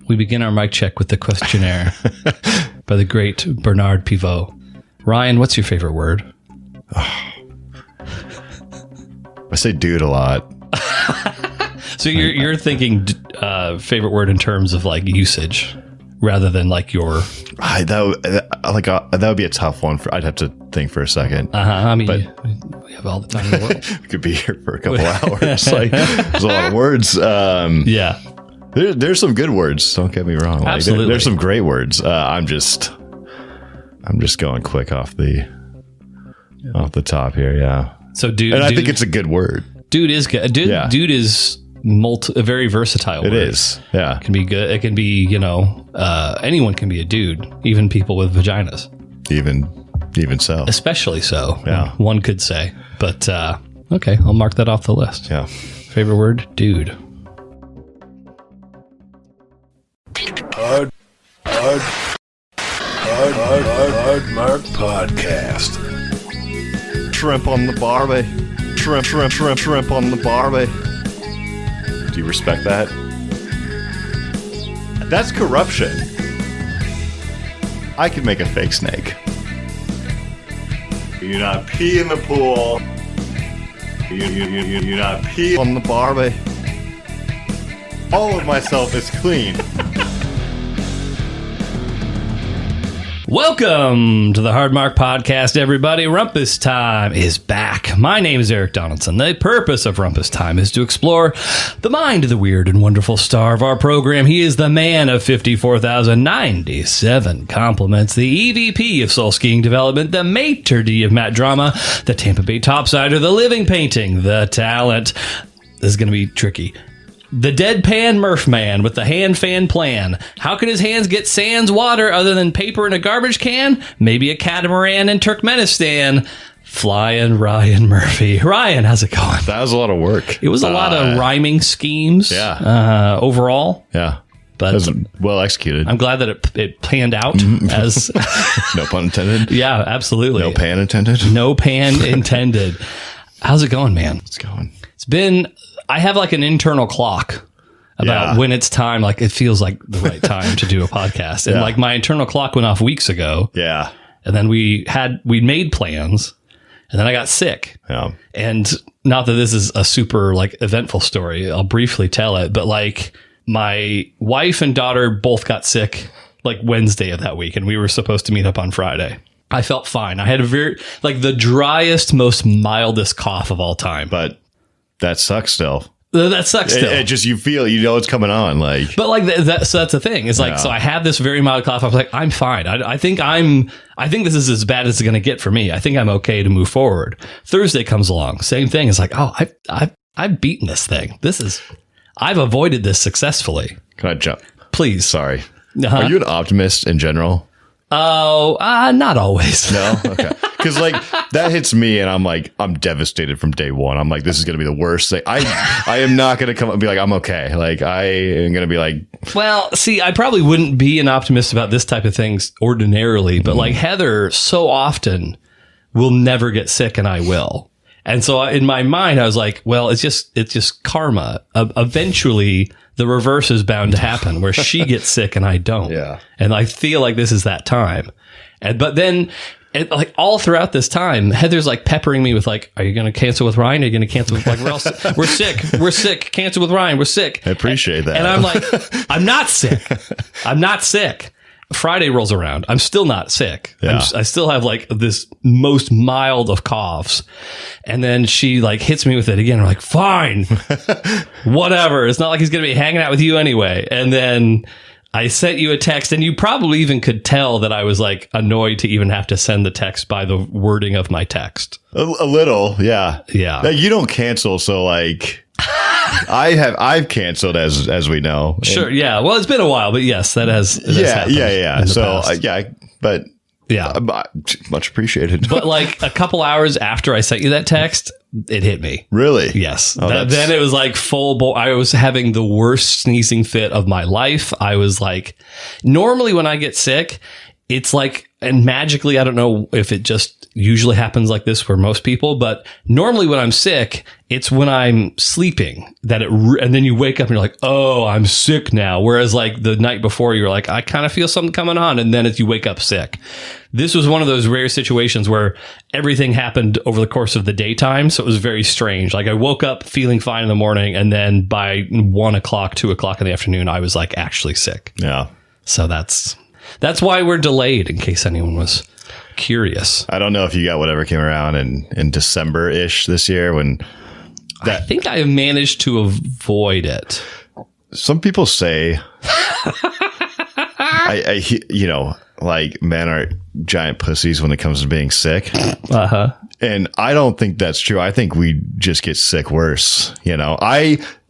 we begin our mic check with the questionnaire by the great Bernard Pivot. Ryan, what's your favorite word? I say dude a lot. So you're thinking favorite word in terms of like usage rather than like your... That would be a tough one. I'd have to think for a second. I mean, we have all the time in the world. We could be here for a couple hours. Like, there's a lot of words. Yeah. There's some good words. Don't get me wrong. Like, Absolutely. There's some great words. I'm just going quick off the top here. Yeah. So dude, and I think it's a good word. Dude is good. Dude is a very versatile word. It is. Yeah. It can be good. It can be, anyone can be a dude, even people with vaginas. Even so. Especially so. Yeah. One could say. But okay, I'll mark that off the list. Yeah. Favorite word? Dude. Hard Mark Podcast. Shrimp on the barbie. Shrimp on the barbie. Do you respect that? That's corruption. I could make a fake snake. You not pee in the pool. You not pee on the barbie. All of myself is clean. Welcome to the Hard Mark Podcast, everybody. Rumpus Time is back. My name is Erik Donaldson. The purpose of Rumpus Time is to explore the mind of the weird and wonderful star of our program. He is the man of 54,097 compliments, the EVP of Soul Skiing Development, the maitre d' of Matt Drama, the Tampa Bay topsider, the living painting, the talent. This is going to be tricky. The deadpan Murph man with the hand fan plan. How can his hands get sans water other than paper in a garbage can? Maybe a catamaran in Turkmenistan. Flying Ryan Murphy. Ryan, how's it going? That was a lot of work. It was a lot of rhyming schemes. Yeah. Overall. Yeah. But that was well executed. I'm glad that it planned out as... No pun intended. Yeah, absolutely. No pan intended. No pan intended. How's it going, man? It's going. It's been... I have like an internal clock about when it's time. Like it feels like the right time to do a podcast. And like my internal clock went off weeks ago. Yeah. And then we made plans and then I got sick. Yeah. And not that this is a super like eventful story. I'll briefly tell it. But like my wife and daughter both got sick like Wednesday of that week. And we were supposed to meet up on Friday. I felt fine. I had a very like the driest, most mildest cough of all time. But that sucks still. That sucks still. It just, you feel, it's coming on. Like, but like so that's the thing. It's like, so I have this very mild cough. I was like, I'm fine. I think this is as bad as it's going to get for me. I think I'm okay to move forward. Thursday comes along. Same thing. It's like, oh, I've beaten this thing. I've avoided this successfly. Can I jump? Please. Sorry. Are you an optimist in general? Oh, not always. No? Okay. Because like that hits me and I'm like, I'm devastated from day one. I'm like, this is going to be the worst thing. I am not going to come up and be like, I'm okay. Like I am going to be like. Well, see, I probably wouldn't be an optimist about this type of things ordinarily, but like Heather so often will never get sick and I will. And so in my mind, I was like, well, it's just karma. Eventually the reverse is bound to happen where she gets sick and I don't. Yeah. And I feel like this is that time. But then like all throughout this time, Heather's like peppering me with like, are you going to cancel with Ryan? Are you going to cancel with like, we're sick. We're sick. Cancel with Ryan. We're sick. I appreciate that. And I'm like, I'm not sick. I'm not sick. Friday rolls around. I'm still not sick. Yeah. I still have like this most mild of coughs. And then she like hits me with it again. I'm like, fine, whatever. It's not like he's going to be hanging out with you anyway. And then I sent you a text and you probably even could tell that I was like annoyed to even have to send the text by the wording of my text. A little. Yeah. Yeah. Like, you don't cancel. So like I've canceled as we know. Sure. Yeah. Well, it's been a while, but yes, that has. Yeah. So but yeah, much appreciated. But like a couple hours after I sent you that text, it hit me. Really? Yes. Then it was like I was having the worst sneezing fit of my life. I was like, normally when I get sick, it's like, and magically, I don't know if it just usually happens like this for most people, but normally when I'm sick, it's when I'm sleeping that and then you wake up and you're like, oh, I'm sick now. Whereas like the night before, you're like, I kind of feel something coming on. And then as you wake up sick, this was one of those rare situations where everything happened over the course of the daytime. So it was very strange. Like I woke up feeling fine in the morning, and then by 1 o'clock, 2 o'clock in the afternoon, I was like actually sick. Yeah. So that's why we're delayed, in case anyone was curious. I don't know if you got whatever came around in December-ish this year when I think I have managed to avoid it. Some people say, like men are giant pussies when it comes to being sick. Uh-huh. And I don't think that's true. I think we just get sick worse.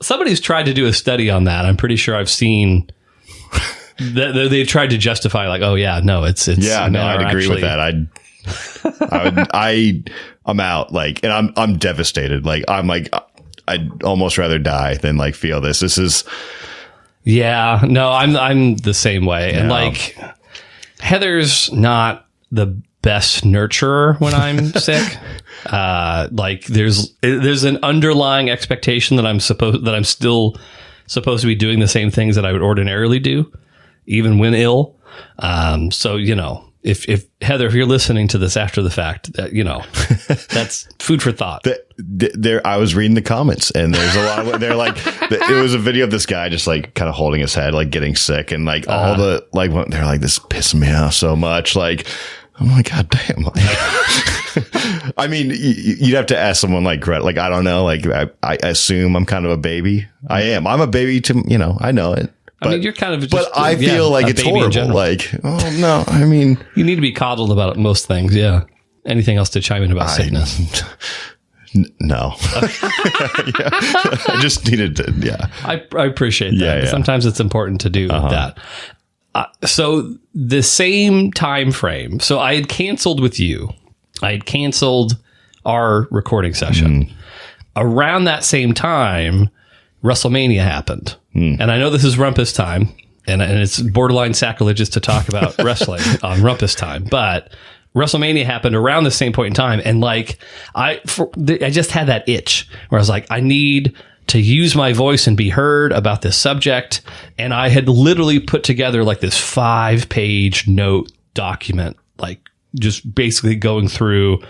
Somebody's tried to do a study on that. I'm pretty sure I've seen they've tried to justify like, oh yeah, no, it's yeah, no, I'd agree with that. I'm out, like, and I'm devastated. Like, I'm like, I'd almost rather die than like feel this. This is, yeah, no, I'm the same way. And like, Heather's not the best nurturer when I'm sick. Like there's an underlying expectation that I'm still supposed to be doing the same things that I would ordinarily do, even when ill. So, if Heather, if you're listening to this after the fact, that's food for thought. I was reading the comments, and there's a lot of, they're like, it was a video of this guy just like kind of holding his head, like getting sick, and like all the, like, they're like, this pissed me off so much. Like, I'm like, God damn. Like, I mean, you'd have to ask someone like Greta. Like, I don't know. Like, I assume I'm kind of a baby. I am. I'm a baby to, I know it. But, I mean, you're kind of just, but I feel like it's horrible. Like, oh no, I mean, you need to be coddled about most things. Yeah. Anything else to chime in about sickness? No. I just needed to. Yeah. I appreciate that. Yeah. Sometimes it's important to do that. So the same time frame. So I had canceled with you. I had canceled our recording session. Around that same time, WrestleMania happened. And I know this is Rumpus time, and it's borderline sacrilegious to talk about wrestling on Rumpus time, but WrestleMania happened around the same point in time. And like, I just had that itch where I was like, I need to use my voice and be heard about this subject. And I had literally put together like this 5-page note document, like just basically going through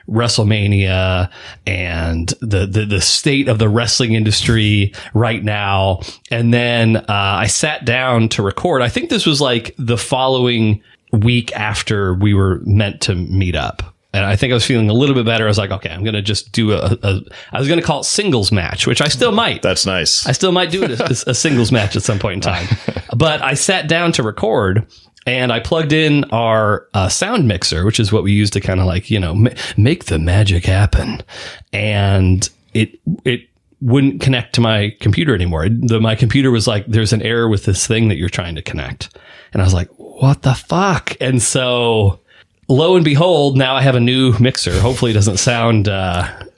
WrestleMania and the state of the wrestling industry right now. And then I sat down to record. I think this was like the following week after we were meant to meet up. And I think I was feeling a little bit better. I was like, okay, I'm going to just do I was going to call it singles match, which I still might. That's nice. I still might do it a singles match at some point in time. But I sat down to record, and I plugged in our sound mixer, which is what we use to kind of like, make the magic happen. And it wouldn't connect to my computer anymore. My computer was like, there's an error with this thing that you're trying to connect. And I was like, what the fuck? And so lo and behold, now I have a new mixer. Hopefully it doesn't sound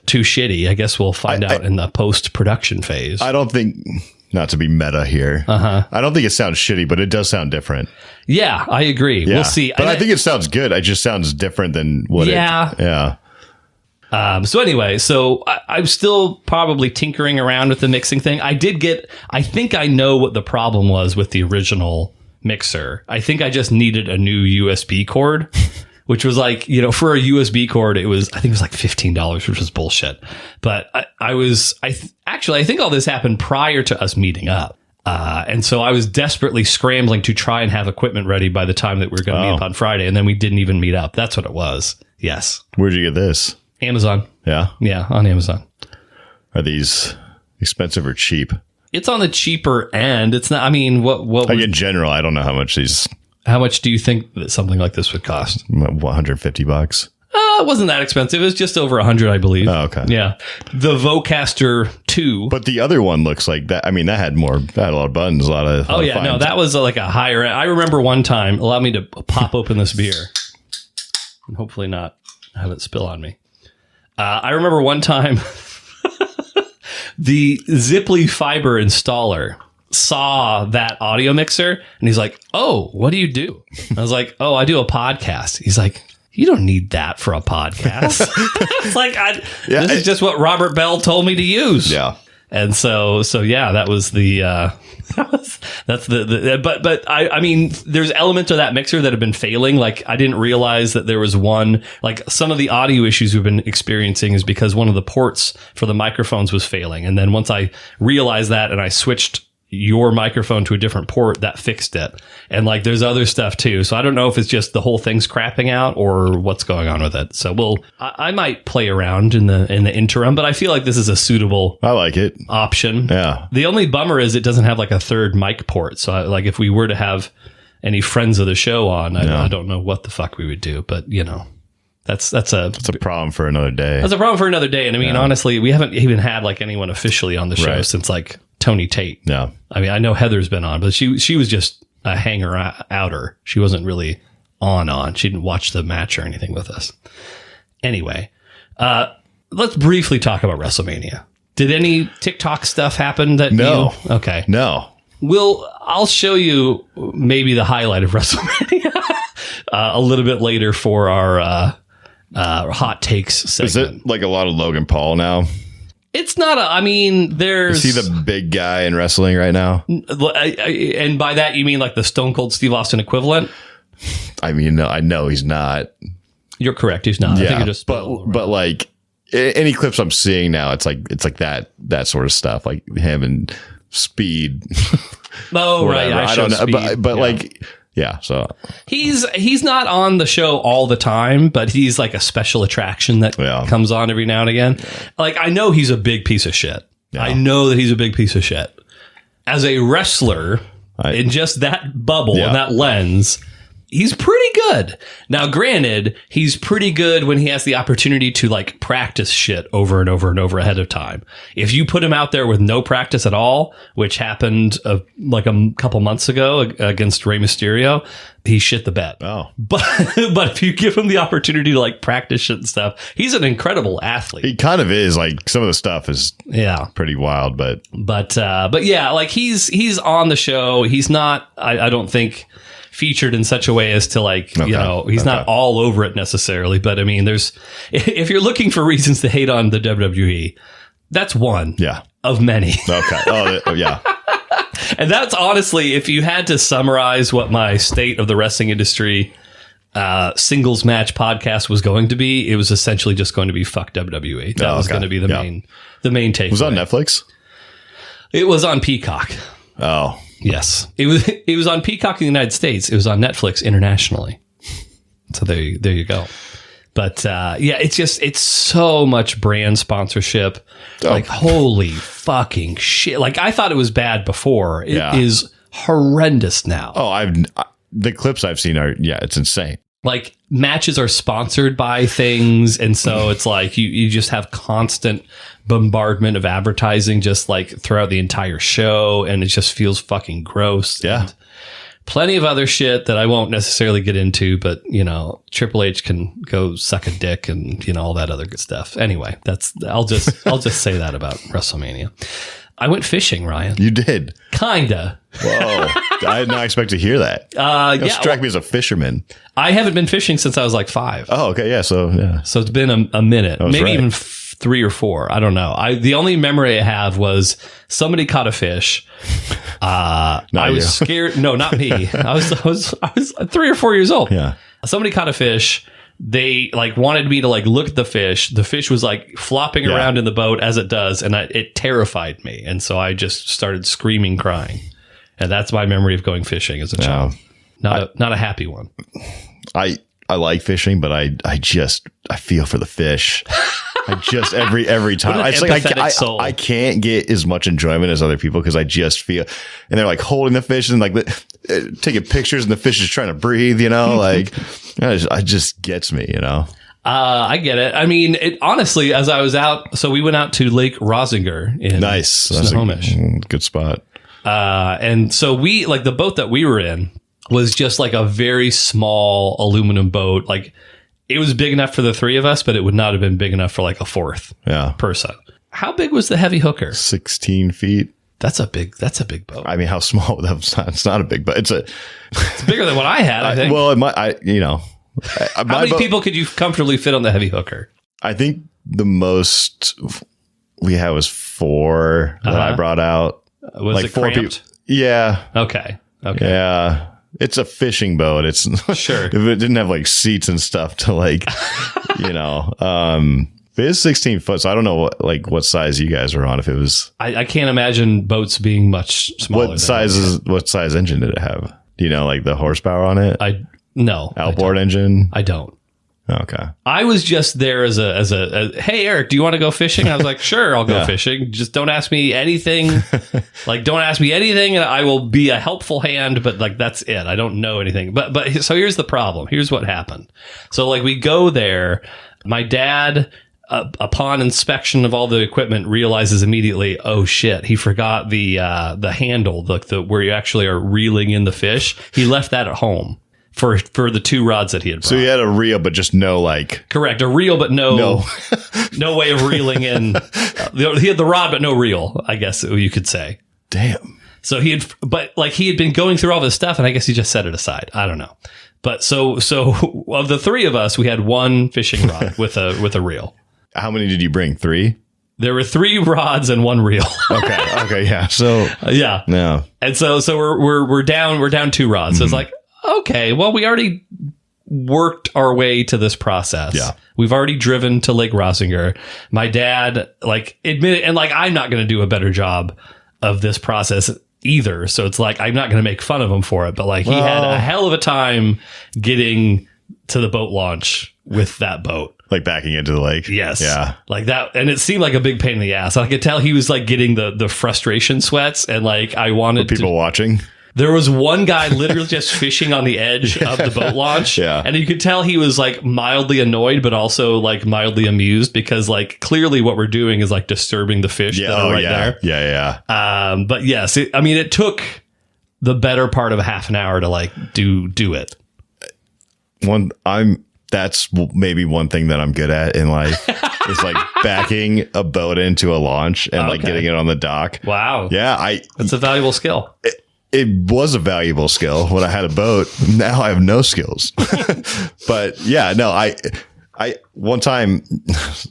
too shitty. I guess we'll find out in the post-production phase. I don't think, not to be meta here, I don't think it sounds shitty, but it does sound different. Yeah, I agree. Yeah. We'll see. But I think it sounds good. It just sounds different than what Yeah. So anyway, I'm still probably tinkering around with the mixing thing. I think I know what the problem was with the original mixer. I think I just needed a new USB cord, which was like, for a USB cord, I think it was like $15, which was bullshit. But I think all this happened prior to us meeting up. And so I was desperately scrambling to try and have equipment ready by the time that we were going to meet up on Friday. And then we didn't even meet up. That's what it was. Yes. Where'd you get this? Amazon. Yeah. Yeah. On Amazon. Are these expensive or cheap? It's on the cheaper end. It's not, I mean, what like in general, I don't know how much how much do you think that something like this would cost? $150. It wasn't that expensive. It was just over 100, I believe. Oh, okay. Yeah. The Vocaster 2. But the other one looks like that. I mean, that had a lot of buttons, a lot of no, that was like a higher end. I remember one time, allow me to pop open this beer and hopefully not have it spill on me. I remember one time the Ziply fiber installer saw that audio mixer and he's like, "Oh, what do you do?" I was like, "Oh, I do a podcast." He's like, "You don't need that for a podcast." It's like, this is just what Robert Bell told me to use. Yeah. And so yeah, that was the, but I mean, there's elements of that mixer that have been failing. Like, I didn't realize that there was one, like some of the audio issues we've been experiencing is because one of the ports for the microphones was failing. And then once I realized that and I switched your microphone to a different port, that fixed it. And like, there's other stuff too. So I don't know if it's just the whole thing's crapping out or what's going on with it. So I might play around in the interim, but I feel like this is a suitable I like it. option. Yeah. The only bummer is it doesn't have like a third mic port. So like if we were to have any friends of the show on, I don't know what the fuck we would do, but you know, that's a problem for another day. That's a problem for another day. And I mean, honestly, we haven't even had like anyone officially on the show since like Tony Tate. Yeah. I mean, I know Heather's been on, but she was just a hanger-outer. She wasn't really on. She didn't watch the match or anything with us. Anyway, let's briefly talk about WrestleMania. Did any TikTok stuff happen that No. Okay. No. I'll show you maybe the highlight of WrestleMania a little bit later for our hot takes segment. Is it like a lot of Logan Paul now? It's not I mean, there's... Is he the big guy in wrestling right now? And by that, you mean like the Stone Cold Steve Austin equivalent? I mean, no, I know he's not. You're correct. He's not. Yeah, I think you're just but like any clips I'm seeing now, it's like that sort of stuff, like him and Speed. Oh, right. I don't know, but like... Yeah, so he's not on the show all the time, but he's like a special attraction that comes on every now and again. Like, I know he's a big piece of shit. Yeah. I know that he's a big piece of shit. As a wrestler, in just that bubble and that lens, he's pretty good. Now, granted, he's pretty good when he has the opportunity to like practice shit over and over and over ahead of time. If you put him out there with no practice at all, which happened like a couple months ago against Rey Mysterio, he shit the bed. Oh, but if you give him the opportunity to like practice shit and stuff, he's an incredible athlete. He kind of is. Like, some of the stuff is pretty wild, but yeah, like he's on the show. He's not. I don't think featured in such a way as to like, you know, he's not all over it necessarily, but I mean, if you're looking for reasons to hate on the WWE, that's one of many. Okay. Oh, yeah. And that's honestly, if you had to summarize what my state of the wrestling industry singles match podcast was going to be, it was essentially just going to be fuck WWE. That was going to be the main takeaway. Was it on Netflix? It was on Peacock. Oh. Yes, it was on Peacock in the United States. It was on Netflix internationally. So there you go. But yeah, it's so much brand sponsorship. Like, holy fucking shit! Like, I thought it was bad before. It is horrendous now. Oh, the clips I've seen are it's insane. Like, matches are sponsored by things, and so it's like you just have constant bombardment of advertising just like throughout the entire show, and it just feels fucking gross. Yeah. And plenty of other shit that I won't necessarily get into, but you know, Triple H can go suck a dick and you know, all that other good stuff. Anyway, I'll just say that about WrestleMania. I went fishing, Ryan. You did? Kinda. Whoa. I did not expect to hear that. You strike me as a fisherman. I haven't been fishing since I was like 5. Oh, okay. Yeah. So it's been a minute, maybe right. even 3 or 4. I don't know. The only memory I have was somebody caught a fish. I was scared. No, not me. I was 3 or 4 years old. Yeah. Somebody caught a fish. They like wanted me to like look at the fish. The fish was like flopping around in the boat as it does, and it terrified me. And so I just started screaming, crying, and that's my memory of going fishing as a child. Not a happy one. I like fishing, but I feel for the fish. I just every time it's like I can't get as much enjoyment as other people because I just feel, and they're like holding the fish and like taking pictures and the fish is trying to breathe, you know, like it just gets me, you know. I get it. I mean, honestly, as I was out, so we went out to Lake Roesiger in Snohomish. Good spot. And so we, like, the boat that we were in was just like a very small aluminum boat. Like, it was big enough for the 3 of us, but it would not have been big enough for like a 4th person. How big was the heavy hooker? 16 feet. That's a big boat. I mean, how small? It's not a big boat. It's bigger than what I had, I think. Well, it might, how many people could you comfortably fit on the heavy hooker? I think the most we had was 4 that I brought out. Was like it 4 people? Yeah. Okay. Yeah. It's a fishing boat. It's sure. If it didn't have like seats and stuff to like, it is 16 foot. So I don't know what size you guys are on. If it was, I can't imagine boats being much smaller. What size engine did it have? Do you know like the horsepower on it? No. Outboard engine? I don't. Okay. I was just there as a hey, Eric, do you want to go fishing? I was like, sure, I'll go fishing. Just don't ask me anything. Don't ask me anything and I will be a helpful hand, but like, that's it. I don't know anything. But so here's the problem. Here's what happened. So like we go there, my dad, upon inspection of all the equipment, realizes immediately, oh shit, he forgot the handle, the where you actually are reeling in the fish. He left that at home. For the 2 rods that he had brought. So he had a reel, but just no like... Correct. A reel, but no way of reeling in. He had the rod, but no reel, I guess you could say. Damn. So he had been going through all this stuff, and I guess he just set it aside. I don't know. But so of the 3 of us, we had 1 fishing rod with a reel. How many did you bring? 3? There were 3 rods and 1 reel. Okay. Yeah. So yeah. No. And so we're down 2 rods. So it's like, okay, well, we already worked our way to this process. Yeah. We've already driven to Lake Roesiger. My dad, admitted, and I'm not going to do a better job of this process either. So it's like, I'm not going to make fun of him for it, but he had a hell of a time getting to the boat launch with that boat. Like backing into the lake. Yes. Yeah. Like that. And it seemed like a big pain in the ass. I could tell he was getting the frustration sweats, and I wanted people watching. There was one guy literally just fishing on the edge of the boat launch. Yeah. And you could tell he was mildly annoyed, but also mildly amused, because do what we're doing is disturbing the fish that are right there. Yeah. But yes, it took the better part of a half an hour to do it. That's maybe one thing that I'm good at in life is backing a boat into a launch and getting it on the dock. Wow. Yeah. That's a valuable skill. It was a valuable skill when I had a boat. Now I have no skills. But yeah, no, I one time,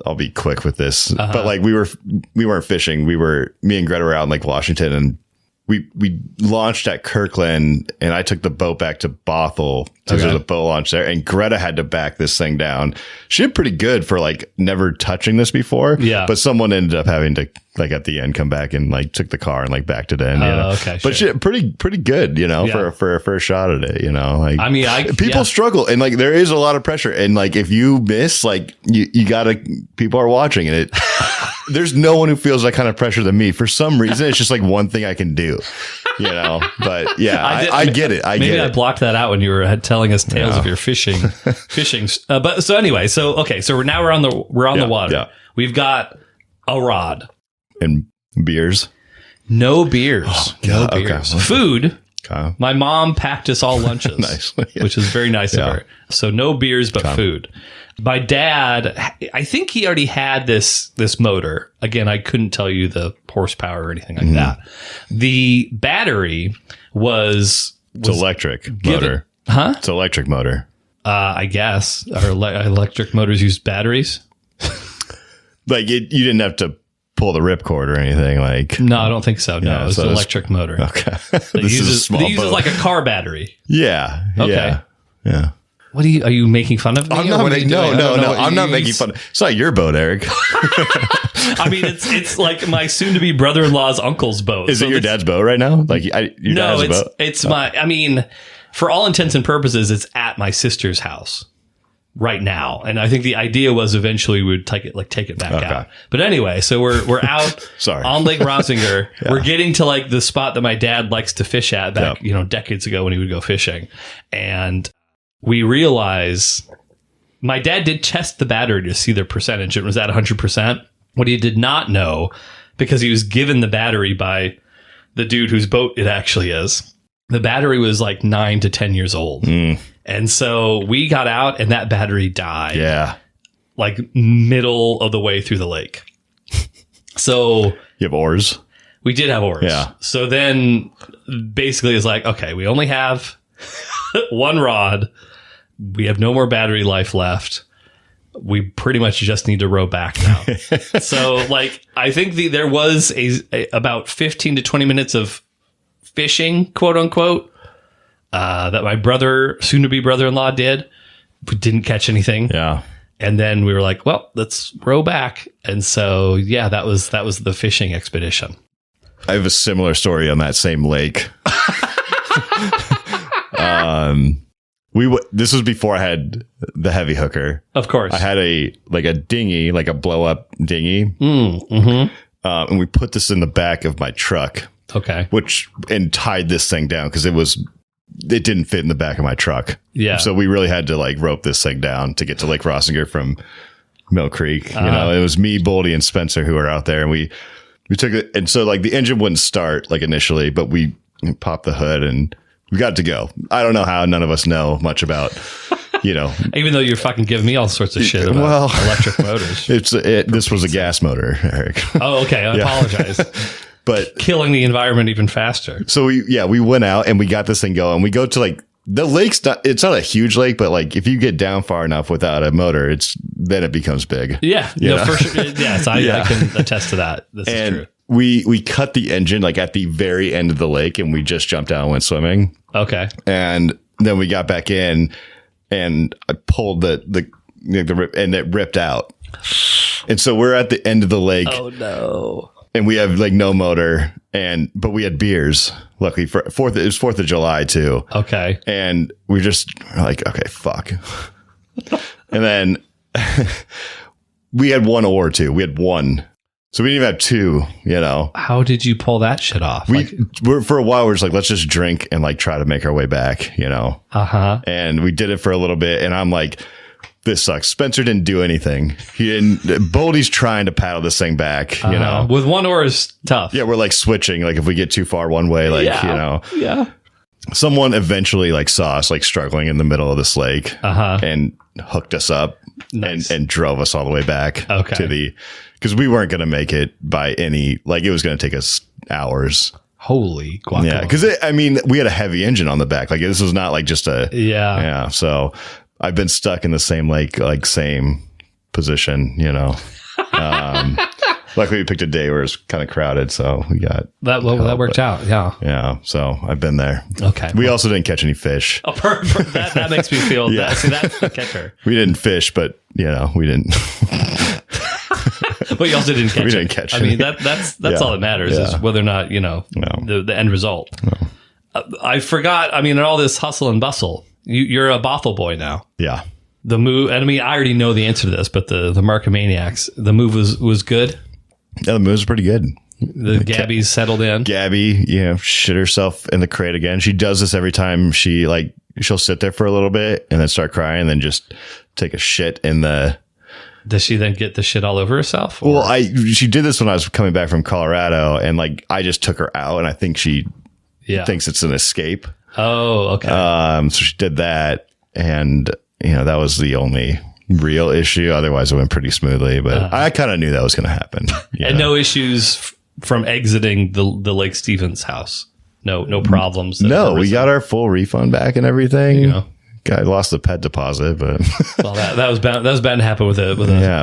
I'll be quick with this, but we weren't fishing. Me and Greta were out in Lake Washington, and we launched at Kirkland, and I took the boat back to Bothell to do the boat launch there, and Greta had to back this thing down. She did pretty good for never touching this before. Yeah. But someone ended up having to at the end come back and took the car and backed it in. Okay. But she pretty good, for a first shot at it, people struggle, and there is a lot of pressure, and if you miss, you gotta, people are watching, and it there's no one who feels that kind of pressure than me. For some reason, it's just one thing I can do, but yeah, I get it. Maybe I blocked that out when you were telling us tales of your fishing. But so anyway, so we're on the water. Yeah. We've got a rod and beers. No beers. Oh, no beers. Okay. Food. Okay. My mom packed us all lunches, nice. Which is very nice of her. So no beers, but food. My dad, I think he already had this motor. Again, I couldn't tell you the horsepower or anything like that. The battery was electric motor. Huh? It's electric motor. I guess. Our electric motors use batteries. You didn't have to pull the ripcord or anything No, I don't think so. No, it's an electric motor. Okay. It uses like a car battery. Yeah. Okay. Yeah. What are you making fun of me? I'm not making I'm not making fun. It's not your boat, Eric. It's like my soon-to-be brother-in-law's uncle's boat. Is it your dad's boat right now? Your dad has a boat? It's my. For all intents and purposes, it's at my sister's house right now, and I think the idea was eventually we would take it back out. But anyway, so we're out on Lake Roesiger. Yeah. We're getting to the spot that my dad likes to fish at back decades ago when he would go fishing, and we realize my dad did test the battery to see the percentage. It was at 100%. What he did not know, because he was given the battery by the dude whose boat it actually is, the battery was 9 to 10 years old. And so we got out and that battery died. Yeah. Middle of the way through the lake. So you have oars? We did have oars. Yeah. So then basically it's like, okay, we only have one rod. We have no more battery life left. We pretty much just need to row back now. So like, I think there was about 15 to 20 minutes of fishing, quote unquote, that my soon to be brother-in-law did. We didn't catch anything. Yeah. And then we were like, well, let's row back. And so, yeah, that was the fishing expedition. I have a similar story on that same lake. This was before I had the heavy hooker. Of course. I had a dinghy, like a blow up dinghy. And we put this in the back of my truck. Okay. And tied this thing down because it didn't fit in the back of my truck. Yeah. So we really had to like rope this thing down to get to Lake Roesiger from Mill Creek. You know, it was me, Boldy, and Spencer who were out there, and we took it. And so like the engine wouldn't start like initially, but we popped the hood and we got to go. I don't know how. None of us know much about, Even though you're fucking giving me all sorts of shit about electric motors. This was a gas motor, Eric. Oh, okay. I apologize. But killing the environment even faster. So we went out and we got this thing going. We go to like the lake's it's not a huge lake, but like if you get down far enough without a motor, then it becomes big. Yeah. For sure. Yes, I can attest to that. This is true. We cut the engine like at the very end of the lake and we just jumped out and went swimming. Okay. And then we got back in and I pulled the rip and it ripped out. And so we're at the end of the lake. Oh no. And we have like no motor but we had beers. Luckily it was 4th of July too. Okay. And we just like, okay, fuck. And then we had one oar too. We had one. So we didn't even have two, How did you pull that shit off? We're for a while, we're just like, let's just drink and like try to make our way back, Uh-huh. And we did it for a little bit. And I'm like, this sucks. Spencer didn't do anything. Boldy's trying to paddle this thing back, With one oar is tough. Yeah, we're like switching. Like if we get too far one way, like, Yeah. Someone eventually like saw us like struggling in the middle of this lake and hooked us up and drove us all the way back to because we weren't going to make it by it was going to take us hours. Holy guacamole. Yeah, because we had a heavy engine on the back. Like this was not like just yeah. So I've been stuck in the same lake, like same position, Luckily we picked a day where it was kind of crowded, so we got that worked out. Yeah. Yeah. So I've been there. Okay. We also didn't catch any fish. Oh, that makes me feel that. See, that's the kicker. We didn't fish, but we didn't. But you also didn't catch. We didn't catch. I mean, that's all that matters is whether or not the end result. No. I forgot. I mean, in all this hustle and bustle, you're a Bothell boy now. Yeah. The move. I mean, I already know the answer to this, but the Markomaniacs, the move was good. Yeah, the move was pretty good. The Gabby's settled in. Gabby, shit herself in the crate again. She does this every time she'll sit there for a little bit and then start crying and then just take a shit in the. Does she then get the shit all over herself? Or? Well, she did this when I was coming back from Colorado and like I just took her out and I think she thinks it's an escape. Oh, okay. So she did that and that was the only real issue. Otherwise it went pretty smoothly, but I kind of knew that was going to happen. And no issues from exiting the Lake Stevens house. No problems. No, we got our full refund back and everything. Guy lost the pet deposit, but well, that was bound to happen with a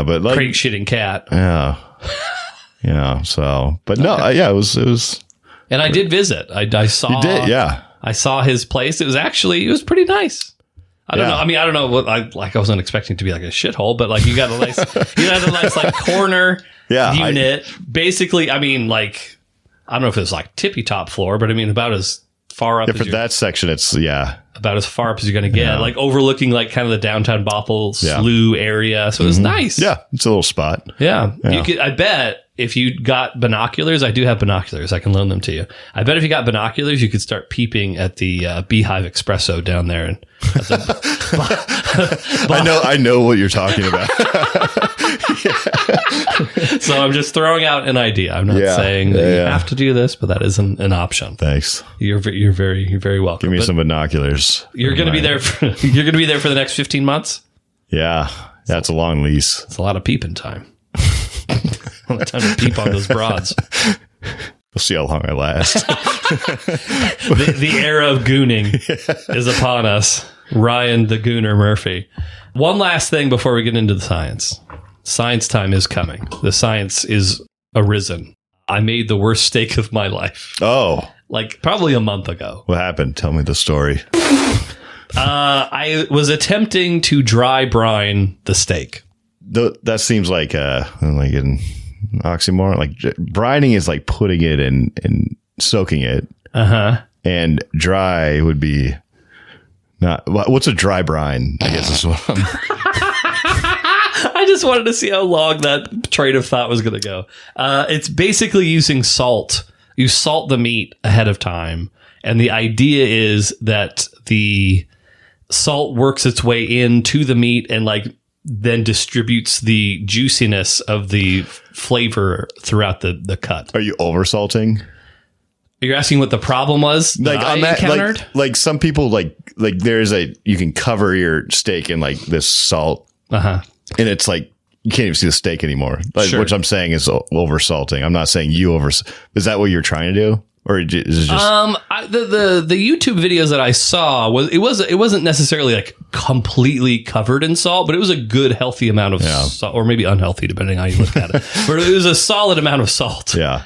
but like, crate shitting cat. Yeah. So, but no, it was. And I did visit. I saw. You did, yeah. I saw his place. It was pretty nice. I don't know. I mean, I don't know what I wasn't expecting it to be like a shithole, but like you had a nice like corner unit. Basically, I mean, like I don't know if it was like tippy top floor, but I mean about as far up for that section. It's about as far up as you're going to get, like overlooking like kind of the downtown Bothell slough area. So it was nice. Yeah, it's a little spot. Yeah. You could. I bet if you got binoculars, I do have binoculars. I can loan them to you. I bet if you got binoculars, you could start peeping at the Beehive Espresso down there. And I know what you're talking about. So I'm just throwing out an idea. I'm not saying that you have to do this, but that is an option. Thanks. You're very welcome. Give me some binoculars. You're going to be there. You're going to be there for the next 15 months. Yeah, that's a long lease. It's a lot of peeping time. All the time to peep on those broads. We'll see how long I last. The era of gooning is upon us. Ryan the Gooner Murphy. One last thing before we get into the science. Science time is coming. The science is arisen. I made the worst steak of my life. Oh. Like probably a month ago. What happened? Tell me the story. I was attempting to dry brine the steak. That seems like an oxymoron. Like brining is like putting it in and soaking it. And dry would be not. What's a dry brine? I guess is what I'm. I just wanted to see how long that train of thought was going to go. It's basically using salt. You salt the meat ahead of time. And the idea is that the salt works its way into the meat and like then distributes the juiciness of the flavor throughout the cut. Are you over salting? You're asking what the problem was Like that I encountered? like some people like you can cover your steak in like this salt. And it's like you can't even see the steak anymore. Like, Sure. Which I'm saying is over salting. I'm not saying you over. Is that what you're trying to do, or is it just? The YouTube videos that I saw it wasn't necessarily like completely covered in salt, but it was a good healthy amount of salt, or maybe unhealthy depending on how you look at it. But it was a solid amount of salt. Yeah.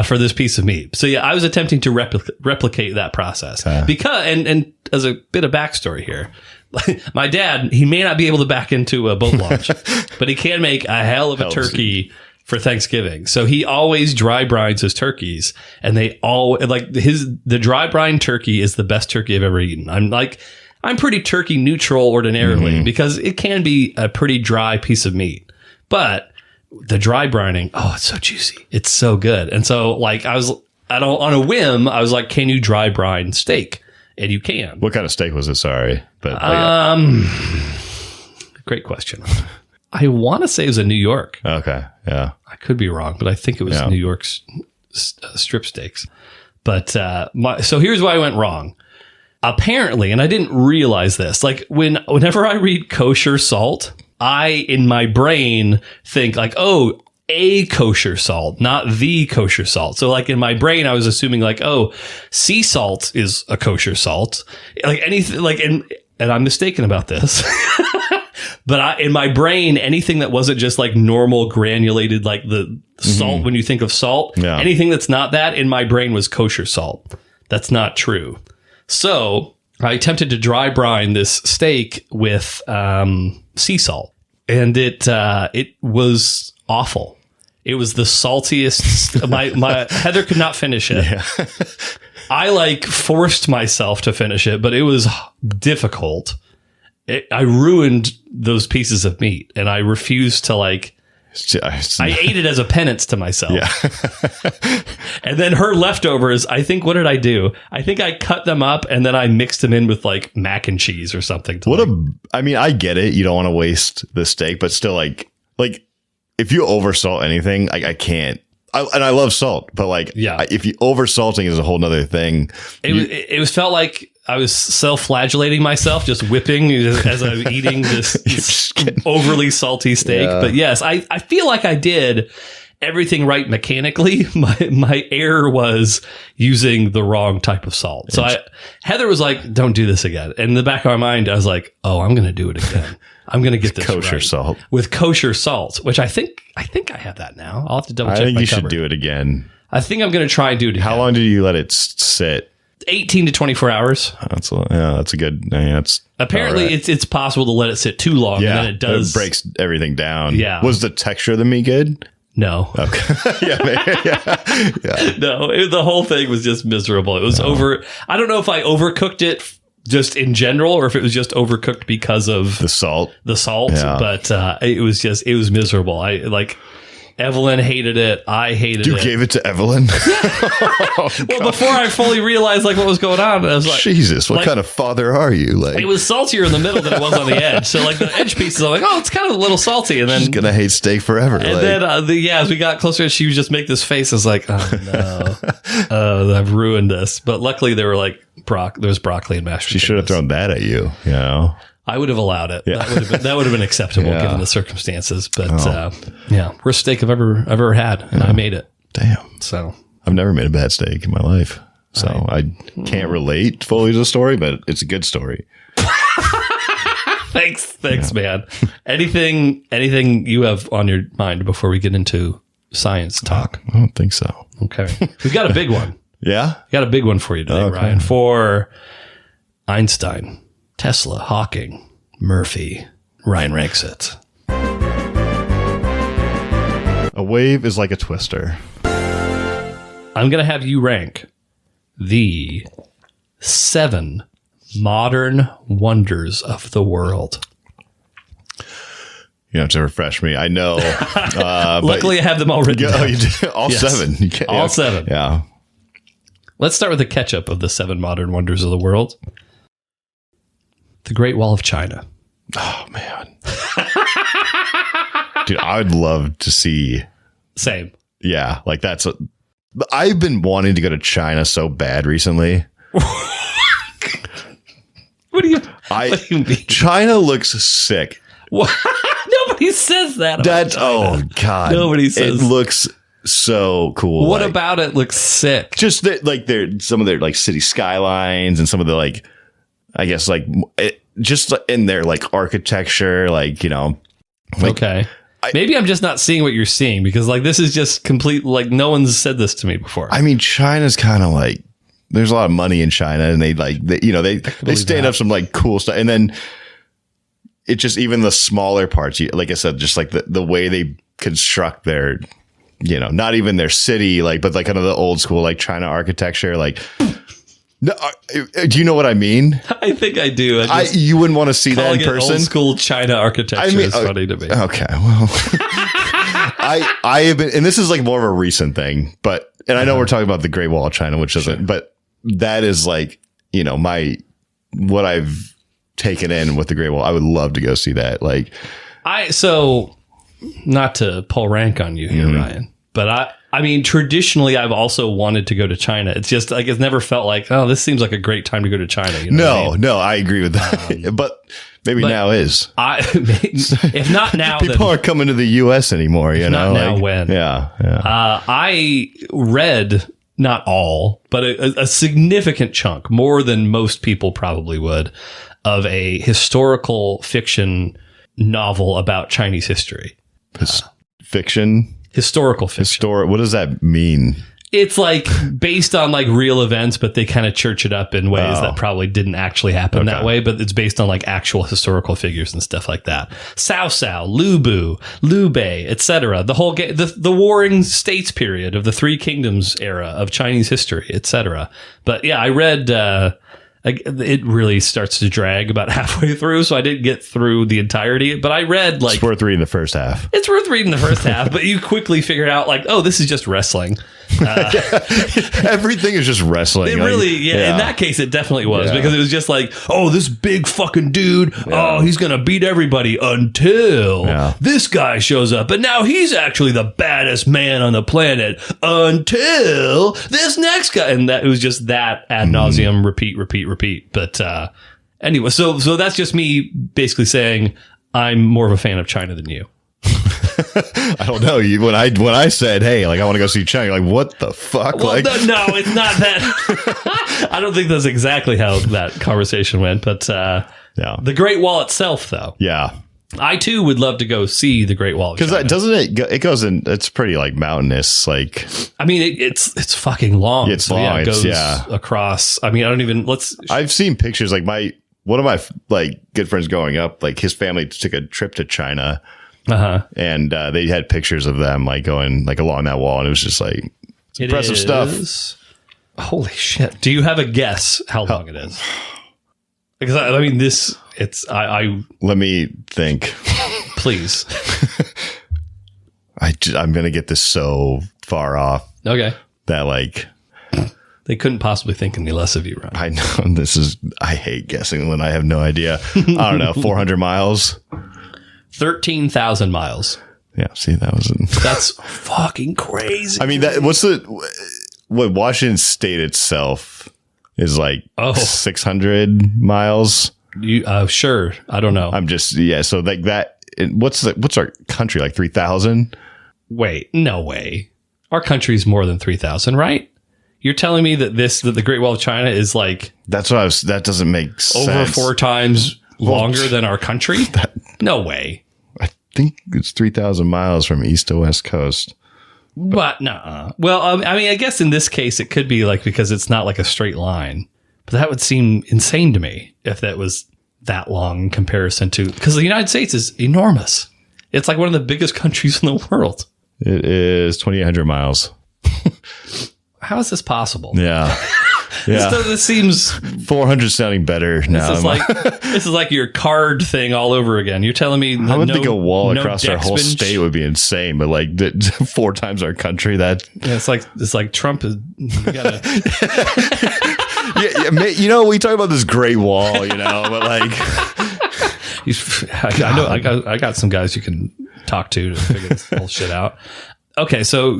For this piece of meat. So yeah, I was attempting to replicate that process because, and as a bit of backstory here, my dad, he may not be able to back into a boat launch, but he can make a hell of a turkey for Thanksgiving. So he always dry brines his turkeys, and they all like the dry brine turkey is the best turkey I've ever eaten. I'm pretty turkey neutral ordinarily because it can be a pretty dry piece of meat, but the dry brining, it's so juicy. It's so good. And so like on a whim, I was like, can you dry brine steak? And you can. What kind of steak was it? Sorry. But great question. I want to say it was a New York. Okay. Yeah. I could be wrong, but I think it was New York's strip steaks. But so here's why I went wrong. Apparently, and I didn't realize this, like whenever I read kosher salt, I, in my brain, think like, oh, a kosher salt, not the kosher salt. So like in my brain, I was assuming like, oh, sea salt is a kosher salt. Like anything like, and I'm mistaken about this. But in my brain, anything that wasn't just like normal granulated, like the salt, when you think of salt, anything that's not that in my brain was kosher salt. That's not true. So I attempted to dry brine this steak with sea salt, and it was awful. It was the saltiest. My Heather could not finish it. Yeah. I like forced myself to finish it, but it was difficult. I ruined those pieces of meat, and I refused to like. I ate it as a penance to myself. Yeah. And then her leftovers, I think, what did I do? I think I cut them up and then I mixed them in with like mac and cheese or something. I mean, I get it. You don't want to waste the steak, but still like if you oversalt anything, I can't. And I love salt, but like, if you oversalting is a whole nother thing. It was felt like I was self-flagellating myself, just whipping as I'm eating this overly salty steak. Yeah. But yes, I feel like I did everything right mechanically. My error was using the wrong type of salt. So Heather was like, don't do this again. And in the back of my mind, I was like, oh, I'm going to do it again. I'm going to get this kosher right. salt With kosher salt, which I think I have that now. I'll have to double check. I think my you cupboard. should do it again. I think I'm going to try and do it again. How long did you let it sit? 18 to 24 hours. That's a good. That's apparently right. it's possible to let it sit too long, and then it does. It breaks everything down. Yeah. Was the texture of the meat good? No. Okay. Yeah. No, the whole thing was just miserable. It was over. I don't know if I overcooked it just in general, or if it was just overcooked because of the salt. Yeah. But it was miserable. Evelyn hated it. I hated it. You gave it to Evelyn? Well, before I fully realized what was going on, I was like, Jesus, what kind of father are you? It was saltier in the middle than it was on the edge. So the edge pieces, I'm like, oh, it's kind of a little salty. And then she's gonna hate steak forever. And then as we got closer, she would just make this face. I was like, oh no, I've ruined this. But luckily, there were there's broccoli and mashed potatoes. She should have thrown that at you. You know. I would have allowed it. Yeah. That would have been acceptable given the circumstances. But worst steak I've ever had, and I made it. Damn. So I've never made a bad steak in my life. So I can't relate fully to the story, but it's a good story. Thanks, man. Anything you have on your mind before we get into science talk? I don't think so. Okay. We've got a big one. Yeah? We got a big one for you today, Ryan. For Einstein, Tesla, Hawking, Murphy, Ryan ranks it. A wave is like a twister. I'm going to have you rank the 7 modern wonders of the world. You have to refresh me. I know. Luckily, I have them all written down. Oh, you did? All Yes. 7. You can't, All 7. Yeah. Let's start with the catch-up of the 7 modern wonders of the world. The Great Wall of China. Oh, man. Dude, I would love to see. Same. Yeah. Like I've been wanting to go to China so bad recently. What do you mean? China looks sick. What? Nobody says that. Oh God. Nobody says. It looks so cool. What about it looks sick? Just some of their like city skylines and some of the like, I guess like just in their like architecture, like, you know. Like, okay. Maybe I'm just not seeing what you're seeing because like this is just complete, like no one's said this to me before. I mean, China's kind of like, there's a lot of money in China and they stand up some like cool stuff. And then it just, even the smaller parts, like I said, just like the way they construct their, you know, not even their city, like, but like kind of the old school, like China architecture, like, no, do you know what I mean? I think I do. You wouldn't want to see that in person. Old school China architecture is funny to me. Okay, well, I have been, and this is like more of a recent thing, but, and I know we're talking about the Great Wall of China, which isn't, but that is like, you know, what I've taken in with the Great Wall. I would love to go see that. Like, so not to pull rank on you here, Ryan, but I mean, traditionally, I've also wanted to go to China. It's just like, it's never felt like, oh, this seems like a great time to go to China. You know what I mean? No, I agree with that. but now is. If not now, people aren't coming to the U.S. anymore. You know, not now, when? Yeah. I read, not all, but a significant chunk, more than most people probably would, of a historical fiction novel about Chinese history. Fiction. Historical fiction. What does that mean? It's like based on like real events, but they kind of church it up in ways that probably didn't actually happen that way. But it's based on like actual historical figures and stuff like that. Cao Cao, Lu Bu, Liu Bei, etc. The whole the Warring States period of the Three Kingdoms era of Chinese history, etc. But yeah, I read. It really starts to drag about halfway through, so I didn't get through the entirety. But I read like it's worth reading the first half. It's worth reading the first half, but you quickly figure out like, oh, this is just wrestling. Everything is just wrestling. It really, yeah. In that case, it definitely was because it was just like, oh, this big fucking dude. Oh, he's gonna beat everybody until this guy shows up, and now he's actually the baddest man on the planet until this next guy, and that it was just that ad nauseum, repeat. But anyway, so that's just me basically saying I'm more of a fan of China than you. I don't know. When I said, hey, like I want to go see China, you're like, what the fuck? Well, like, no, it's not that. I don't think that's exactly how that conversation went. But the Great Wall itself, though. Yeah. I too would love to go see the Great Wall of China. Because doesn't it goes in, it's pretty like mountainous, like, I mean it's fucking long. It's long. It goes across. I mean, I don't even I've seen pictures like one of my like good friends growing up, like his family took a trip to China. And they had pictures of them like going like along that wall, and it was just like impressive stuff. Holy shit. Do you have a guess how long it is? Because I mean I let me think. Please. I'm gonna get this so far off. Okay. That like they couldn't possibly think any less of you, Ryan. I know I hate guessing when I have no idea. I don't know, 400 miles. 13,000 miles. Yeah, see, that's fucking crazy. I mean, what Washington State itself is like 600 miles. Sure, I don't know. I'm just so like that. What's our country like 3,000? Wait, no way. Our country's more than 3,000, right? You're telling me that the Great Wall of China is like That's what that doesn't make sense. over 4 times longer than our country? No way. I think it's 3,000 miles from east to west coast. But no. Well, I mean, I guess in this case it could be like because it's not like a straight line. But that would seem insane to me if that was that long in comparison to, because the United States is enormous. It's like one of the biggest countries in the world. It is 2,800 miles. How is this possible? Yeah. Yeah. This seems 400 sounding better now. This is like your card thing all over again. You're telling me I would think a wall across our whole state would be insane, but like 4 times our country, that it's like Trump is. You gotta, yeah, we talk about this Great Wall, but like, I got some guys you can talk to figure this whole shit out. Okay, so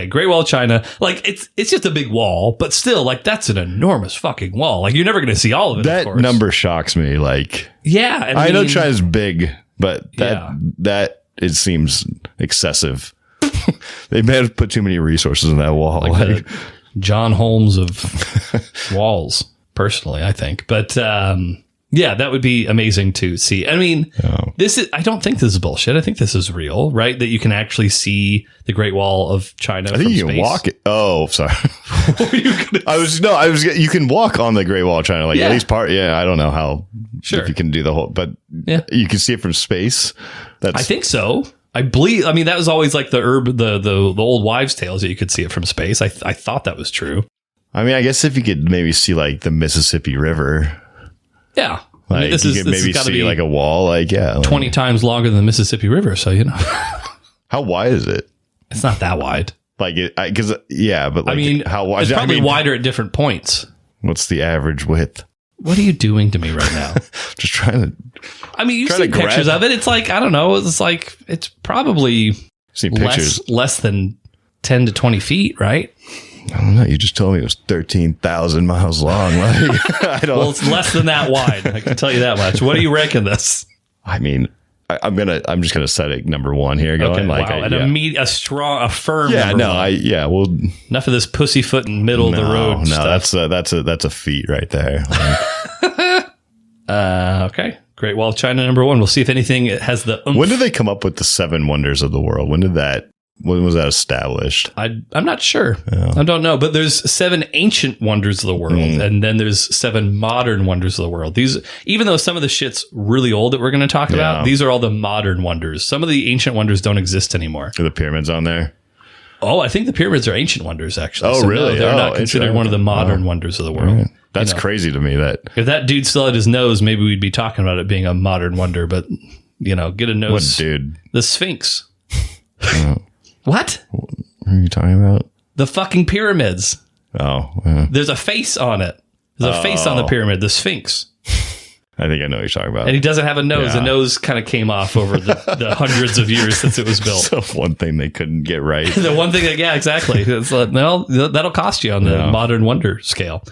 Great Wall of China, like it's just a big wall, but still, like that's an enormous fucking wall. Like you're never going to see all of it. That of course. number shocks me. Like, yeah, I know China's big, but that it seems excessive. They may have put too many resources in that wall. Like John Holmes of walls, personally, I think. But yeah, that would be amazing to see. I mean, I don't think this is bullshit. I think this is real, right? That you can actually see the Great Wall of China. I think you can walk it. Oh, sorry. You can walk on the Great Wall of China, like at least part. Yeah, I don't know how. Sure. If you can do the whole, but you can see it from space. I think so. I believe. I mean, that was always like the old wives' tales that you could see it from space. I thought that was true. I mean, I guess if you could maybe see like the Mississippi River. Yeah. Like, I mean, you could maybe see like a wall, like 20 times longer than the Mississippi River. So, how wide is it? It's not that wide. Like because but like, I mean, how wide? It's probably wider at different points. What's the average width? What are you doing to me right now? Just trying to. I mean, you've seen pictures of it. It's like, I don't know. It's probably less than 10 to 20 feet, right? I don't know. You just told me it was 13,000 miles long. Like, I don't. Well, it's less than that wide. I can tell you that much. What do you ranking this? I mean, I'm just gonna set it number 1 here. Going like wow. A firm. Yeah, no, well, enough of this pussyfoot in middle of the road. No, stuff. that's a feat right there. Okay. Great Wall of China number 1. We'll see if anything has the oomph. When did they come up with the 7 wonders of the world? When was that established? I'm not sure. Yeah. I don't know. But there's 7 ancient wonders of the world, and then there's 7 modern wonders of the world. These, even though some of the shit's really old that we're going to talk about, these are all the modern wonders. Some of the ancient wonders don't exist anymore. Are the pyramids on there? Oh, I think the pyramids are ancient wonders, actually. Oh, really? No, they're not considered one of the modern wonders of the world. Right. That's crazy to me. That if that dude still had his nose, maybe we'd be talking about it being a modern wonder. But get a nose. What dude? The Sphinx. What? What are you talking about? The fucking pyramids. Oh. Yeah. There's a face on it. There's a face on the pyramid, the Sphinx. I think I know what you're talking about. And he doesn't have a nose. The nose kind of came off over the hundreds of years since it was built. So one thing they couldn't get right. The one thing exactly. It's like, well, that'll cost you on the modern wonder scale.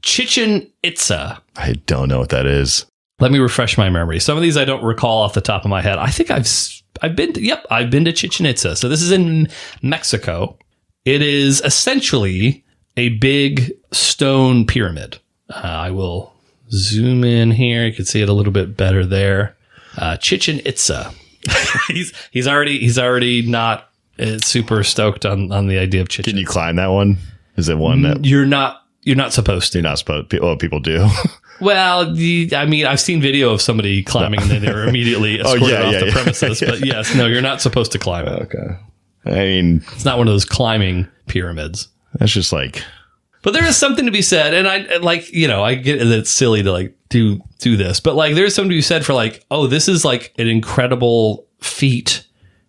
Chichen Itza. I don't know what that is. Let me refresh my memory. Some of these I don't recall off the top of my head. I think I've been to Chichen Itza. So this is in Mexico. It is essentially a big stone pyramid. I will zoom in here. You can see it a little bit better there. Chichen Itza. he's already not super stoked on the idea of Chichen. Can you climb that one? Is it one that you're not supposed to? You're not supposed to. Well, people do. Well, I mean, I've seen video of somebody climbing and then they were immediately escorted off the premises. But yes, no, you're not supposed to climb it. Okay. I mean, it's not one of those climbing pyramids. That's just like. But there is something to be said, and I get that it's silly to like do this, but like there's something to be said for like, oh, this is like an incredible feat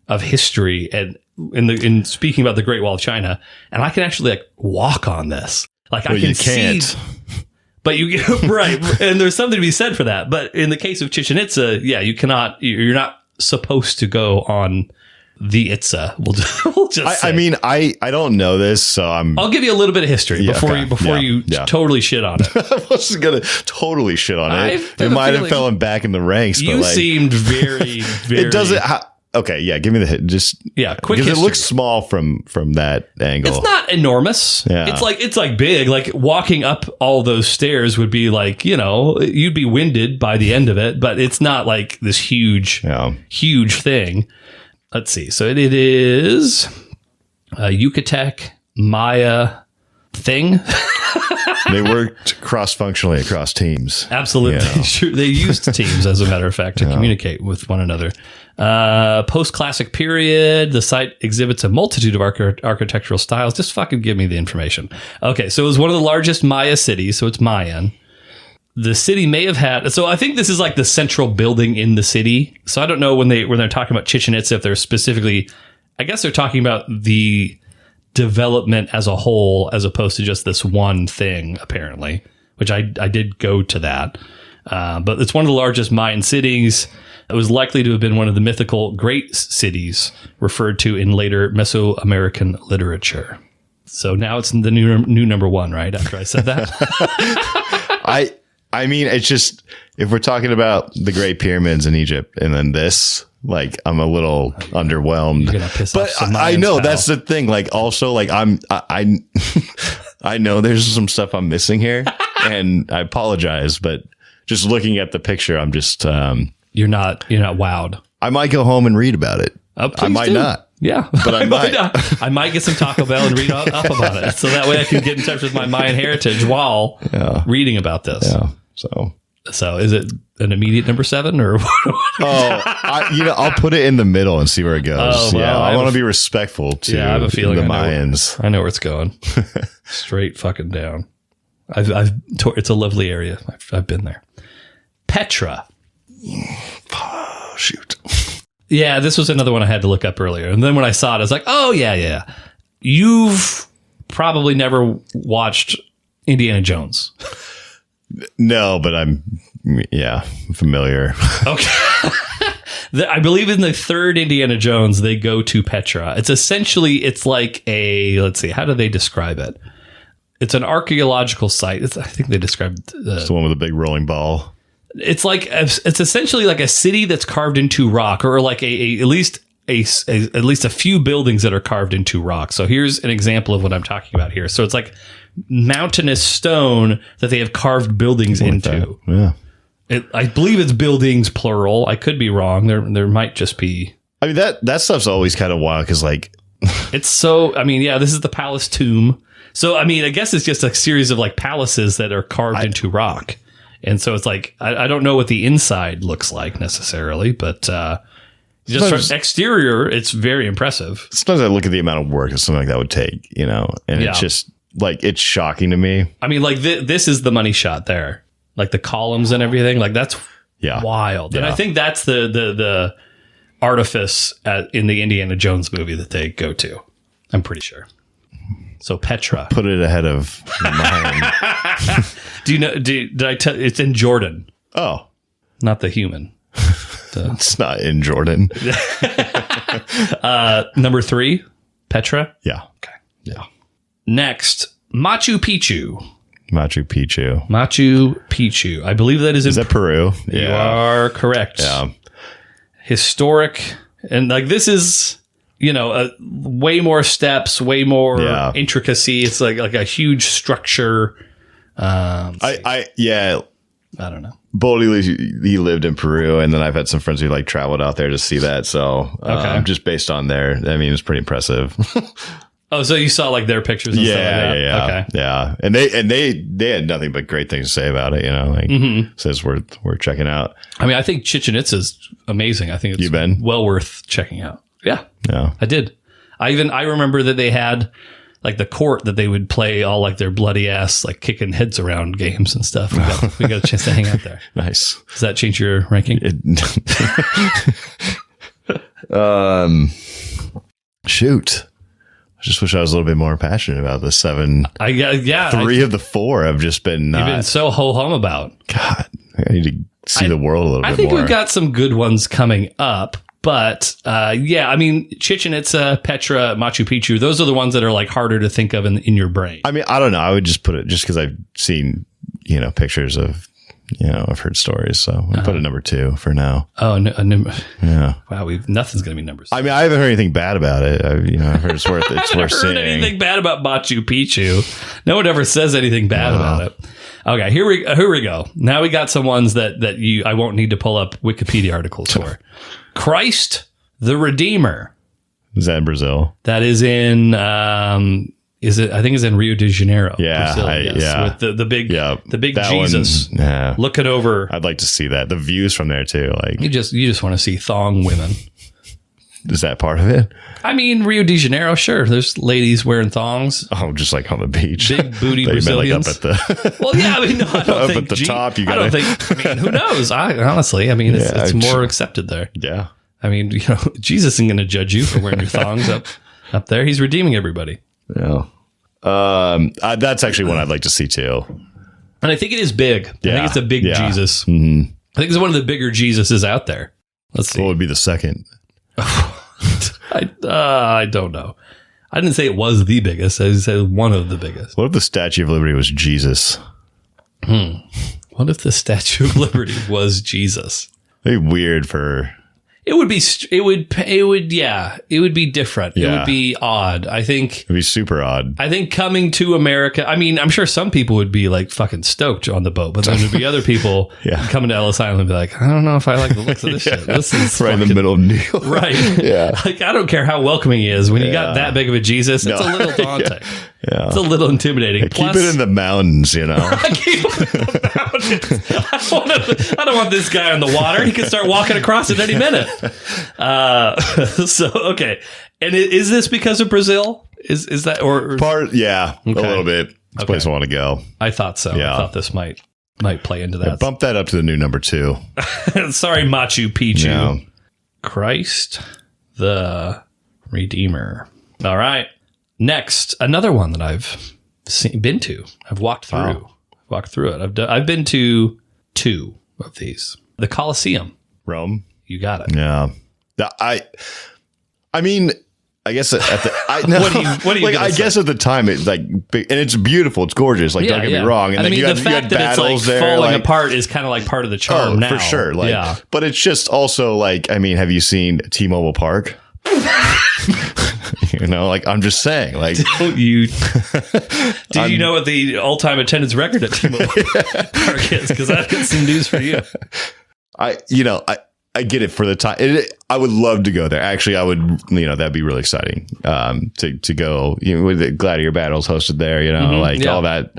of history, and in speaking about the Great Wall of China, and I can actually like walk on this, like I can see. But you right, and there's something to be said for that. But in the case of Chichen Itza, you cannot. You're not supposed to go on the Itza. We'll just say. I mean, I don't know this, so I'll give you a little bit of history before you totally shit on it. I wasn't gonna totally shit on it. It might have fallen back in the ranks. You but like, seemed very, very. It doesn't. okay, yeah, give me the hit. Just quick because history. it looks small from that angle. It's not enormous. Yeah. It's like big. Like walking up all those stairs would be like, you'd be winded by the end of it, but it's not like this huge thing. Let's see. So it is a Yucatec Maya thing. They worked cross-functionally across teams. Absolutely. Yeah. Sure. They used teams, as a matter of fact, to communicate with one another. Post-classic period. The site exhibits a multitude of architectural styles. Just fucking give me the information. Okay, so it was one of the largest Maya cities, so it's Mayan. The city may have had... So I think this is like the central building in the city. So I don't know when they're talking about Chichen Itza, if they're specifically... I guess they're talking about the development as a whole, as opposed to just this one thing, apparently, which I did go to that. But it's one of the largest Mayan cities. It was likely to have been one of the mythical great cities referred to in later Mesoamerican literature. So now it's the new number one, right? After I said that. I mean, it's just, if we're talking about the Great Pyramids in Egypt and then this, like, I'm a little underwhelmed. You're gonna piss but off some I Mayans, know pal. that's the thing. Like, also, like, I know there's some stuff I'm missing here, and I apologize. But just looking at the picture, I'm just You're not wowed. I might go home and read about it. I might do. not. Yeah, But I might. I might get some Taco Bell and read up about it, so that way I can get in touch with my Mayan heritage while reading about this. Yeah. So is it an immediate number 7 or? I'll put it in the middle and see where it goes. Oh, well, I want to be respectful to I have a feeling the I know Mayans. I know where it's going. Straight fucking down. It's a lovely area. I've been there. Petra. Oh, shoot. Yeah, this was another one I had to look up earlier. And then when I saw it, I was like, oh, yeah. You've probably never watched Indiana Jones. No, but I'm familiar. Okay. I believe in the third Indiana Jones, they go to Petra. It's like let's see, how do they describe it? It's an archaeological site. I think they described It's the one with the big rolling ball. It's essentially like a city that's carved into rock, or like at least a few buildings that are carved into rock. So here's an example of what I'm talking about here. So it's like mountainous stone that they have carved buildings into. Yeah. I believe it's buildings plural. I could be wrong. There might just be. I mean, that stuff's always kind of wild because, like, it's so. I mean, yeah, this is the palace tomb. So I mean, I guess it's just a series of like palaces that are carved into rock, and so it's like I don't know what the inside looks like necessarily, but just from exterior, it's very impressive. Sometimes I look at the amount of work that something like that would take, and it's just like it's shocking to me. I mean, like this is the money shot there. Like the columns and everything, like that's wild. Yeah. And I think that's the artifice in the Indiana Jones movie that they go to. I'm pretty sure. So Petra. Put it ahead of mine. Do you know? Did I tell? It's in Jordan. Oh, not the human. It's not in Jordan. Number 3, Petra. Yeah. Okay. Yeah. Next, Machu Picchu. Machu Picchu. Machu Picchu. I believe that is in that Peru? You are correct. Yeah. Historic. And like this is, way more steps, way more intricacy. It's like a huge structure. I don't know. Bodie, he lived in Peru, and then I've had some friends who like traveled out there to see that. So just based on there, I mean, it's pretty impressive. Oh, so you saw like their pictures and stuff like that? Yeah. Okay. Yeah. And they had nothing but great things to say about it, says worth checking out. I mean, I think Chichen Itza is amazing. I think it's You been? well worth checking out. Yeah. Yeah. I did. I remember that they had like the court that they would play all like their bloody ass, like kicking heads around games and stuff. We got a chance to hang out there. Nice. Does that change your ranking? Shoot. I just wish I was a little bit more passionate about the 7. 3 of the 4 have just been You've been so ho-hum about. God, I need to see the world a little bit more. I think we've got some good ones coming up. But I mean, Chichen Itza, Petra, Machu Picchu, those are the ones that are like harder to think of in your brain. I mean, I don't know. I would just put it just because I've seen, pictures of I've heard stories, so I put it number 2 for now. Oh, no, Yeah. wow, nothing's going to be number 6. I mean, I haven't heard anything bad about it. I've heard it's worth I haven't heard seeing. anything bad about Machu Picchu. No one ever says anything bad about it. Okay, here we go. Now we got some ones that I won't need to pull up Wikipedia articles for. Christ the Redeemer. Is that in Brazil? That is in I think it's in Rio de Janeiro. Yeah, Brazil, with the big that Jesus one, looking over. I'd like to see that. The views from there too. Like You just want to see thong women. Is that part of it? I mean, Rio de Janeiro, sure. There's ladies wearing thongs. Oh, just like on the beach. Big booty They meant, Brazilians. like, up at the Well, yeah, I mean, no, I don't up think at the top. You got. I don't think. I mean, who knows? Honestly, I mean, it's more accepted there. Yeah. I mean, Jesus isn't going to judge you for wearing your thongs up there. He's redeeming everybody. Yeah. That's actually one I'd like to see too. And I think it is big. I think it's a big Jesus. Mm-hmm. I think it's one of the bigger Jesuses out there. Let's see. What would be the second? I don't know. I didn't say it was the biggest. I said one of the biggest. What if the Statue of Liberty was Jesus? What if the Statue of Liberty was Jesus? It'd be weird for. It would be different. Yeah. It would be odd. I think It'd be super odd. I think coming to America, I mean, I'm sure some people would be like fucking stoked on the boat, but then there'd be other people coming to Ellis Island and be like, I don't know if I like the looks of this shit. This is right in the middle of New York. Right. Yeah. Like, I don't care how welcoming he is. When you got that big of a Jesus, it's a little daunting. Yeah. It's a little intimidating. Hey, keep it in the mountains, I keep it in the mountains. I don't want this guy on the water. He can start walking across at any minute. So, okay. And is this because of Brazil? Is that or part? Yeah, a little bit. It's a place I want to go. I thought so. Yeah. I thought this might play into that. Bump that up to the new number 2. Sorry, Machu Picchu. Yeah. Christ the Redeemer. All right. Next, another one that I've been to. I've walked through. Wow. Walked through it. I've been to 2 of these. The Colosseum. Rome. You got it. Yeah. I mean, I guess at the What are you like? gonna I say? guess at the time it's like big, and it's beautiful. It's gorgeous. Like don't get me wrong. And I then mean, you the had fact that it's like battles there, falling like, apart is kind of like part of the charm now. for sure. Like, yeah. But it's just also like, I mean, have you seen T-Mobile Park? Like I'm just saying, like, Don't you? Do you know what the all-time attendance record at T-Mobile Park is? Because I've got some news for you. I get it for the time. I would love to go there. Actually, I would. That'd be really exciting. To go. With the gladiator battles hosted there. All that.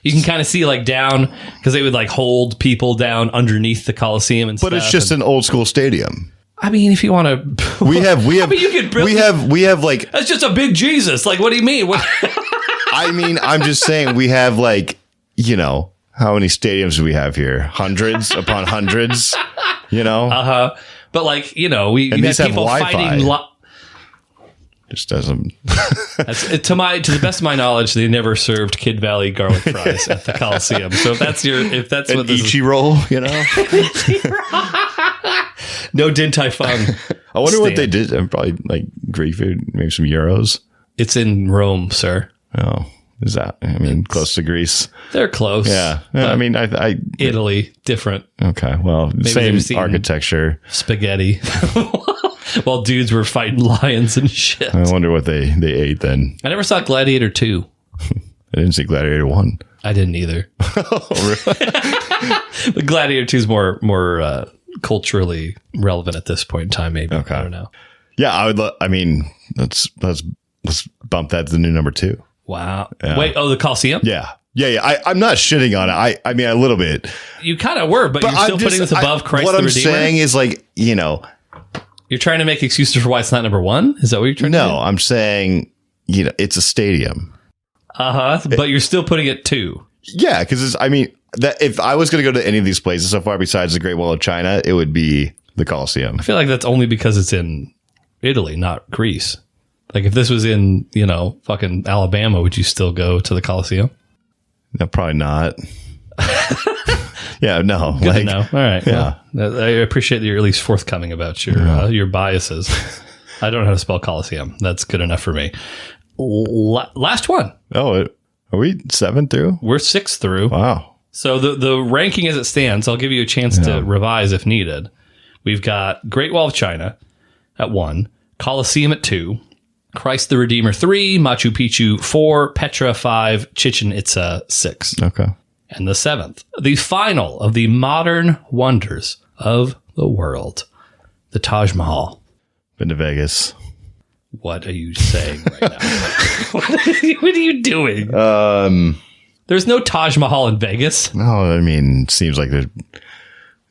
You can kind of see like down because they would like hold people down underneath the Colosseum and stuff. But it's just an old school stadium. I mean, if you want to, We have. I mean, you could really, We have like. that's just a big Jesus. Like, what do you mean? What? I mean, I'm just saying we have like, how many stadiums do we have here? Hundreds upon hundreds. But like, you have these have people Wi-Fi. fighting. Just doesn't. To the best of my knowledge, they never served Kid Valley garlic fries at the Coliseum. So if that's An what this Ichi roll, no Din Tai Fung. I wonder what they did. Probably like Greek food, maybe some gyros. It's in Rome, sir. Oh, is that? I mean, close to Greece. They're close. Yeah. I mean, I Italy, different. Okay. Well, same architecture. Spaghetti. While dudes were fighting lions and shit. I wonder what they ate then. I never saw Gladiator 2. I didn't see Gladiator 1. I didn't either. Oh, really? But Gladiator 2 is more culturally relevant at this point in time, maybe. Okay. I don't know. Yeah, I would. I mean, let's bump that to the new number 2. Wow. Yeah. Wait, the Coliseum? Yeah. I'm not shitting on it. I mean, a little bit. You kind of were, but you're still putting this above Christ the Redeemer? What I'm saying is like, You're trying to make excuses for why it's not number 1? Is that what you're trying to do? No, I'm saying, it's a stadium. But you're still putting it 2. Yeah, because that if I was going to go to any of these places so far besides the Great Wall of China, it would be the Colosseum. I feel like that's only because it's in Italy, not Greece. Like if this was in, fucking Alabama, would you still go to the Coliseum? No, probably not. Yeah, no. Good to know. All right. Yeah. Well, I appreciate that you're at least forthcoming about your biases. I don't know how to spell Coliseum. That's good enough for me. Last one. Oh, are we 7 through? We're 6 through. Wow. So the ranking as it stands, I'll give you a chance to revise if needed. We've got Great Wall of China at 1, Colosseum at 2, Christ the Redeemer 3, Machu Picchu 4, Petra 5, Chichen Itza 6. Okay. And the 7th, the final of the modern wonders of the world, the Taj Mahal. Been to Vegas. What are you saying right now? What are you doing? There's no Taj Mahal in Vegas. No, I mean, seems like there'd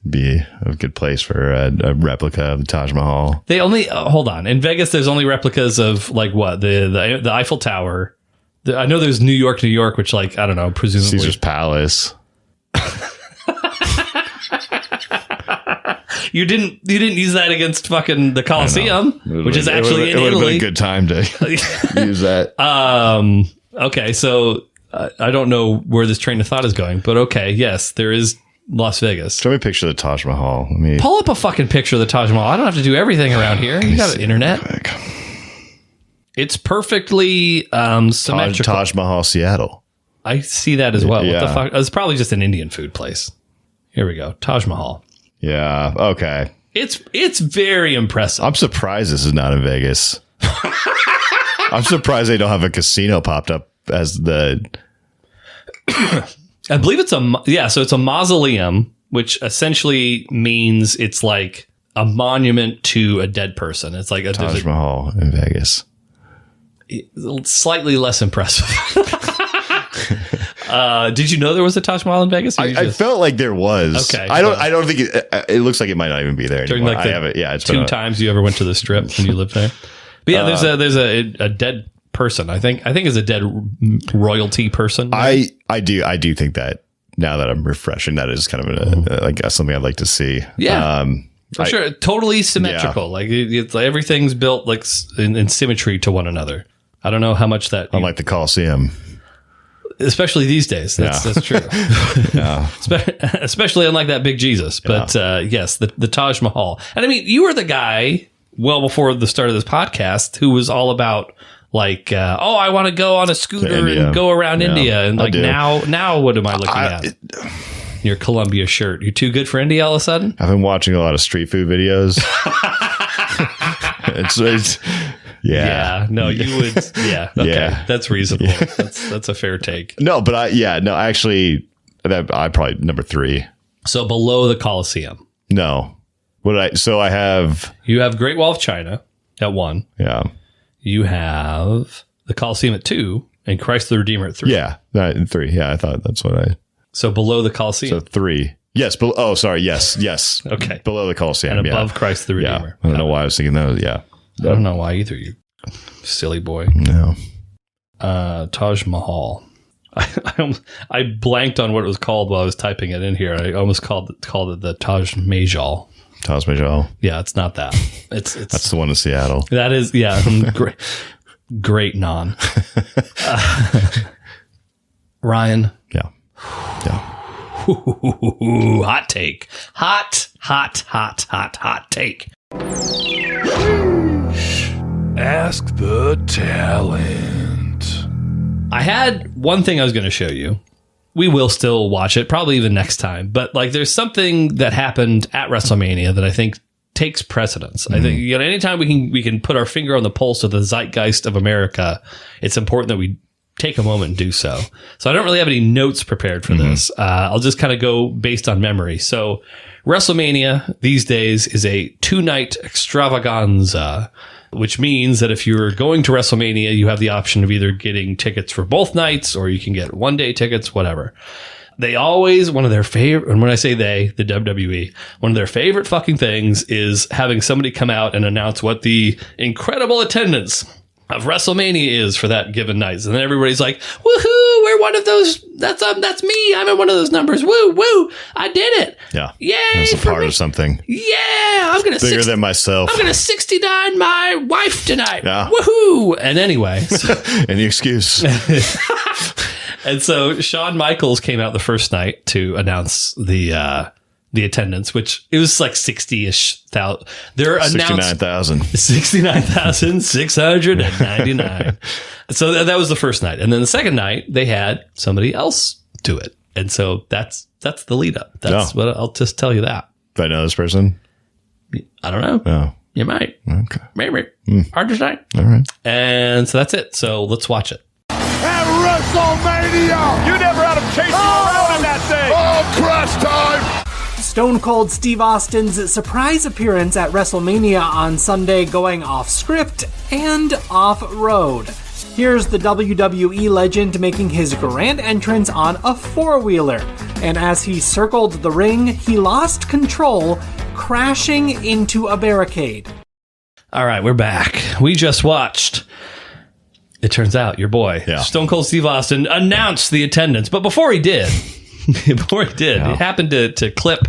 be a good place for a replica of the Taj Mahal. They only hold on. In Vegas, there's only replicas of like what the Eiffel Tower. I know there's New York, which like I don't know, presumably Caesar's Palace. You didn't use that against fucking the Colosseum, which is actually in Italy. It would have been a good time to use that. Okay, so I don't know where this train of thought is going, but okay, yes, there is Las Vegas. Show me a picture of the Taj Mahal. Let me pull up a fucking picture of the Taj Mahal. I don't have to do everything around here. You got an internet. It's perfectly symmetrical. Taj Mahal, Seattle. I see that as well. What the fuck? It's probably just an Indian food place. Here we go. Taj Mahal. Yeah. Okay. It's very impressive. I'm surprised this is not in Vegas. I'm surprised they don't have a casino popped up as the. I believe it's so it's a mausoleum, which essentially means it's like a monument to a dead person. It's like Taj Mahal in Vegas. Slightly less impressive. Did you know there was a Taj Mahal in Vegas? I felt like there was. Okay. I don't think it looks like it might not even be there during anymore. like it's 2 times you ever went to the Strip when you lived there. But yeah, there's a dead person. I think is a dead royalty person. Right? I do think that now that I'm refreshing, that is kind of like something I'd like to see. Yeah. For sure. Totally symmetrical. Yeah. Like everything's built like in symmetry to one another. I don't know how much that. Unlike the Colosseum. Especially these days. That's true. Yeah. Especially unlike that big Jesus. But yes, the Taj Mahal. And I mean, you were the guy well before the start of this podcast who was all about like, I want to go on a scooter and go around India. And like now what am I looking at? Your Columbia shirt. You're too good for India all of a sudden? I've been watching a lot of street food videos. it's yeah. No, you would. Yeah. Okay. Yeah. That's reasonable. That's a fair take. No, but actually, I probably number 3. So below the Colosseum. No. I have. You have Great Wall of China at 1. Yeah. You have the Colosseum at 2 and Christ the Redeemer at 3. Yeah. 3. Yeah. I thought that's what I. So below the Colosseum. So 3. Yes. Sorry. Yes. Okay. Below the Colosseum. And above Christ the Redeemer. Yeah. I don't know why I was thinking those. Yeah. I don't know why either, you silly boy. No. Taj Mahal. I blanked on what it was called while I was typing it in here. I almost called it the Taj Mahal. Taj Mahal. Yeah, it's not that. It's that's the one in Seattle. That is, yeah. Great non. Ryan. Yeah. Hot take. Hot take. Ask the talent. I had one thing I was going to show you. We will still watch it, probably even next time. But like, there's something that happened at WrestleMania that I think takes precedence. I think anytime we can put our finger on the pulse of the zeitgeist of America, it's important that we take a moment and do so. So I don't really have any notes prepared for this. I'll just kind of go based on memory. So WrestleMania these days is a 2-night extravaganza, which means that if you're going to WrestleMania, you have the option of either getting tickets for both nights or you can get 1-day tickets, whatever. They always, one of their favorite, and when I say they, the WWE, one of their favorite fucking things is having somebody come out and announce what the incredible attendance of WrestleMania is for that given night. And then everybody's like, woohoo, we're one of those, that's me, I'm in one of those numbers, woo, I did it. Yeah. Yay. That's a part of something. Yeah, I'm going to bigger than myself. I'm going to 69 my wife tonight. Yeah. Woohoo. And anyway. So, any excuse. And so Shawn Michaels came out the first night to announce the attendance, which it was like 60-ish thousand. They're announced 69,699. So that was the first night. And then the second night, they had somebody else do it. And so that's the lead up. That's what I'll just tell you that. Do I know this person? I don't know. Oh. You might. Okay. Maybe. Hard to say. All right. And so that's it. So let's watch it. At WrestleMania! You never had him chasing around in that thing! Oh, crash time! Stone Cold Steve Austin's surprise appearance at WrestleMania on Sunday going off script and off road. Here's the WWE legend making his grand entrance on a four-wheeler, and as he circled the ring, he lost control, crashing into a barricade. All right, we're back. We just watched. It turns out your boy, Stone Cold Steve Austin, announced the attendance, but before he did, he happened to clip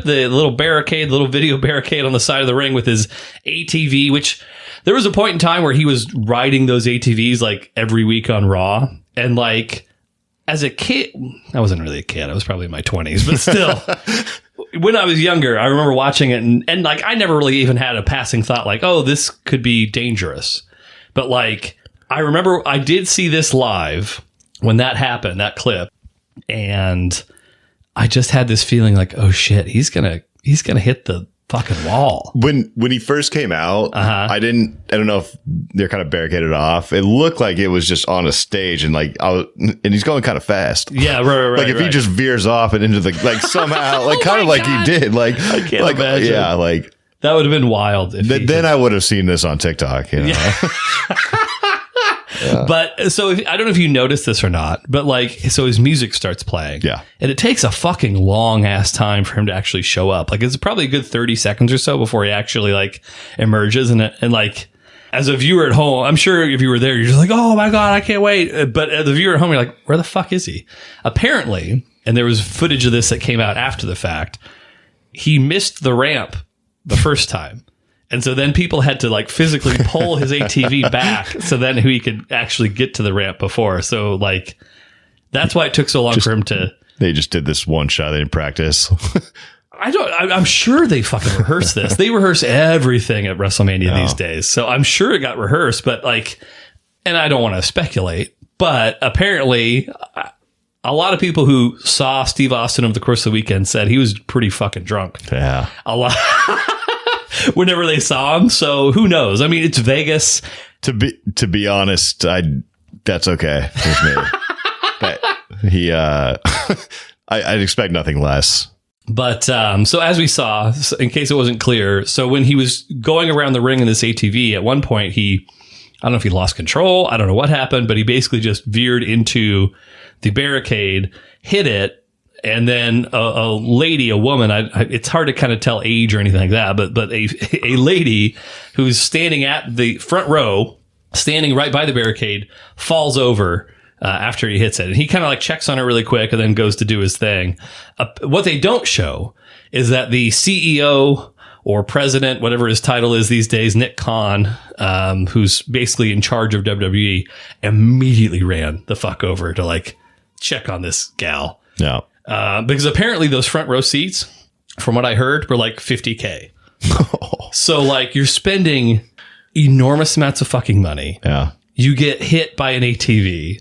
the little barricade, little video barricade on the side of the ring with his ATV, which there was a point in time where he was riding those ATVs like every week on Raw. And like as a kid, I wasn't really a kid. I was probably in my 20s, but still when I was younger, I remember watching it and like I never really even had a passing thought like, oh, this could be dangerous. But like I remember I did see this live when that happened, that clip. And I just had this feeling like, oh shit, he's gonna hit the fucking wall. When he first came out, I don't know if they're kind of barricaded off. It looked like it was just on a stage and like and he's going kind of fast. Yeah, right. Like if he just veers off and into the like somehow like kind of like he did. Like I can't imagine. Yeah, like that would have been wild. If then I would have seen this on TikTok. You know? Yeah. Yeah. But so I don't know if you noticed this or not, but like, so his music starts playing. Yeah. And it takes a fucking long ass time for him to actually show up. Like it's probably a good 30 seconds or so before he actually like emerges. And like, as a viewer at home, I'm sure if you were there, you're just like, oh my God, I can't wait. But as the viewer at home, you're like, where the fuck is he? Apparently, and there was footage of this that came out after the fact, he missed the ramp the first time. And so then people had to like physically pull his ATV back so then he could actually get to the ramp before. So like, that's why it took so long for him to. They just did this one shot. They didn't practice. I'm sure they fucking rehearsed this. They rehearse everything at WrestleMania these days. So I'm sure it got rehearsed, but like, and I don't want to speculate, but apparently a lot of people who saw Steve Austin over the course of the weekend said he was pretty fucking drunk. Yeah. A lot. Whenever they saw him. So who knows? I mean, it's Vegas. To be honest, that's okay with me. I'd expect nothing less. But so as we saw, in case it wasn't clear, so when he was going around the ring in this ATV, at one point I don't know if he lost control. I don't know what happened, but he basically just veered into the barricade, hit it. And then a woman, it's hard to kind of tell age or anything like that, but a lady who's standing at the front row, standing right by the barricade, falls over after he hits it. And he kind of like checks on her really quick and then goes to do his thing. What they don't show is that the CEO or president, whatever his title is these days, Nick Khan, who's basically in charge of WWE, immediately ran the fuck over to like check on this gal. Yeah. Because apparently those front row seats, from what I heard, were like $50K. So like you're spending enormous amounts of fucking money. Yeah. You get hit by an ATV.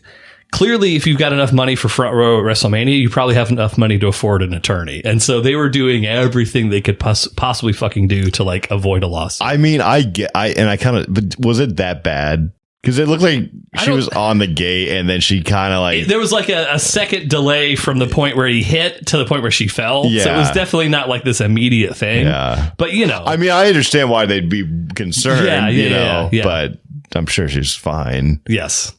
Clearly, if you've got enough money for front row at WrestleMania, you probably have enough money to afford an attorney. And so they were doing everything they could possibly fucking do to like avoid a lawsuit. I mean, but was it that bad? Because it looked like she was on the gate and then she kind of like... There was like a second delay from the point where he hit to the point where she fell. Yeah. So it was definitely not like this immediate thing. Yeah. But, you know... I mean, I understand why they'd be concerned, you know, but I'm sure she's fine. Yes.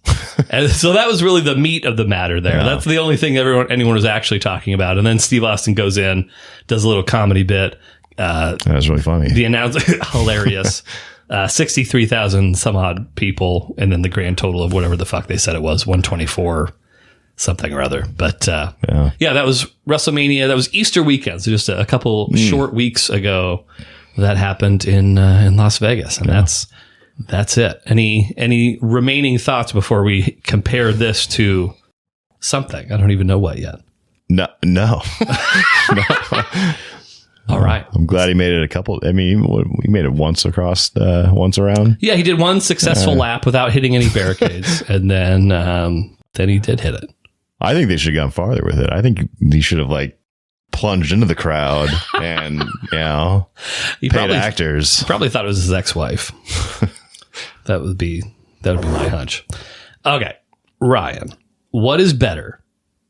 And so that was really the meat of the matter there. Yeah. That's the only thing anyone was actually talking about. And then Steve Austin goes in, does a little comedy bit. That was really funny. The announcer... hilarious. 63,000 some odd people, and then the grand total of whatever the fuck they said it was, 124 something or other. But that was WrestleMania. That was Easter weekend, so just a couple short weeks ago that happened in Las Vegas, and that's it. Any remaining thoughts before we compare this to something? I don't even know what yet. No. No. All right. I'm glad he made it a couple. I mean, we made it once around. Yeah, he did one successful lap without hitting any barricades, and then he did hit it. I think they should have gone farther with it. I think they should have like plunged into the crowd and, paid actors. Probably thought it was his ex-wife. That would be my hunch. Okay, Ryan, what is better?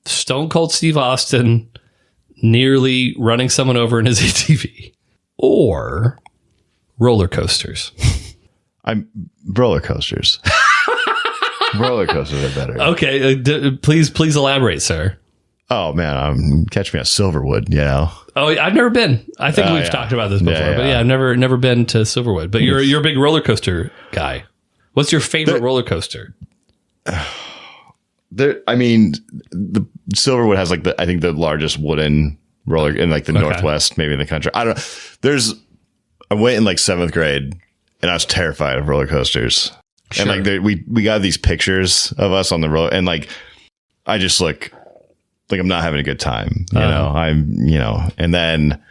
Stone Cold Steve Austin nearly running someone over in his ATV, or roller coasters? Roller coasters. Roller coasters are better. Okay, please elaborate, sir. Oh man, catch me at Silverwood. Oh, I've never been. I think we've talked about this before, but I've never been to Silverwood. But you're a big roller coaster guy. What's your favorite roller coaster? The Silverwood has like I think the largest wooden roller in like the Northwest, maybe in the country. I don't know. I went in like 7th grade and I was terrified of roller coasters. Sure. And like we got these pictures of us on the road and like I just look like I'm not having a good time, and then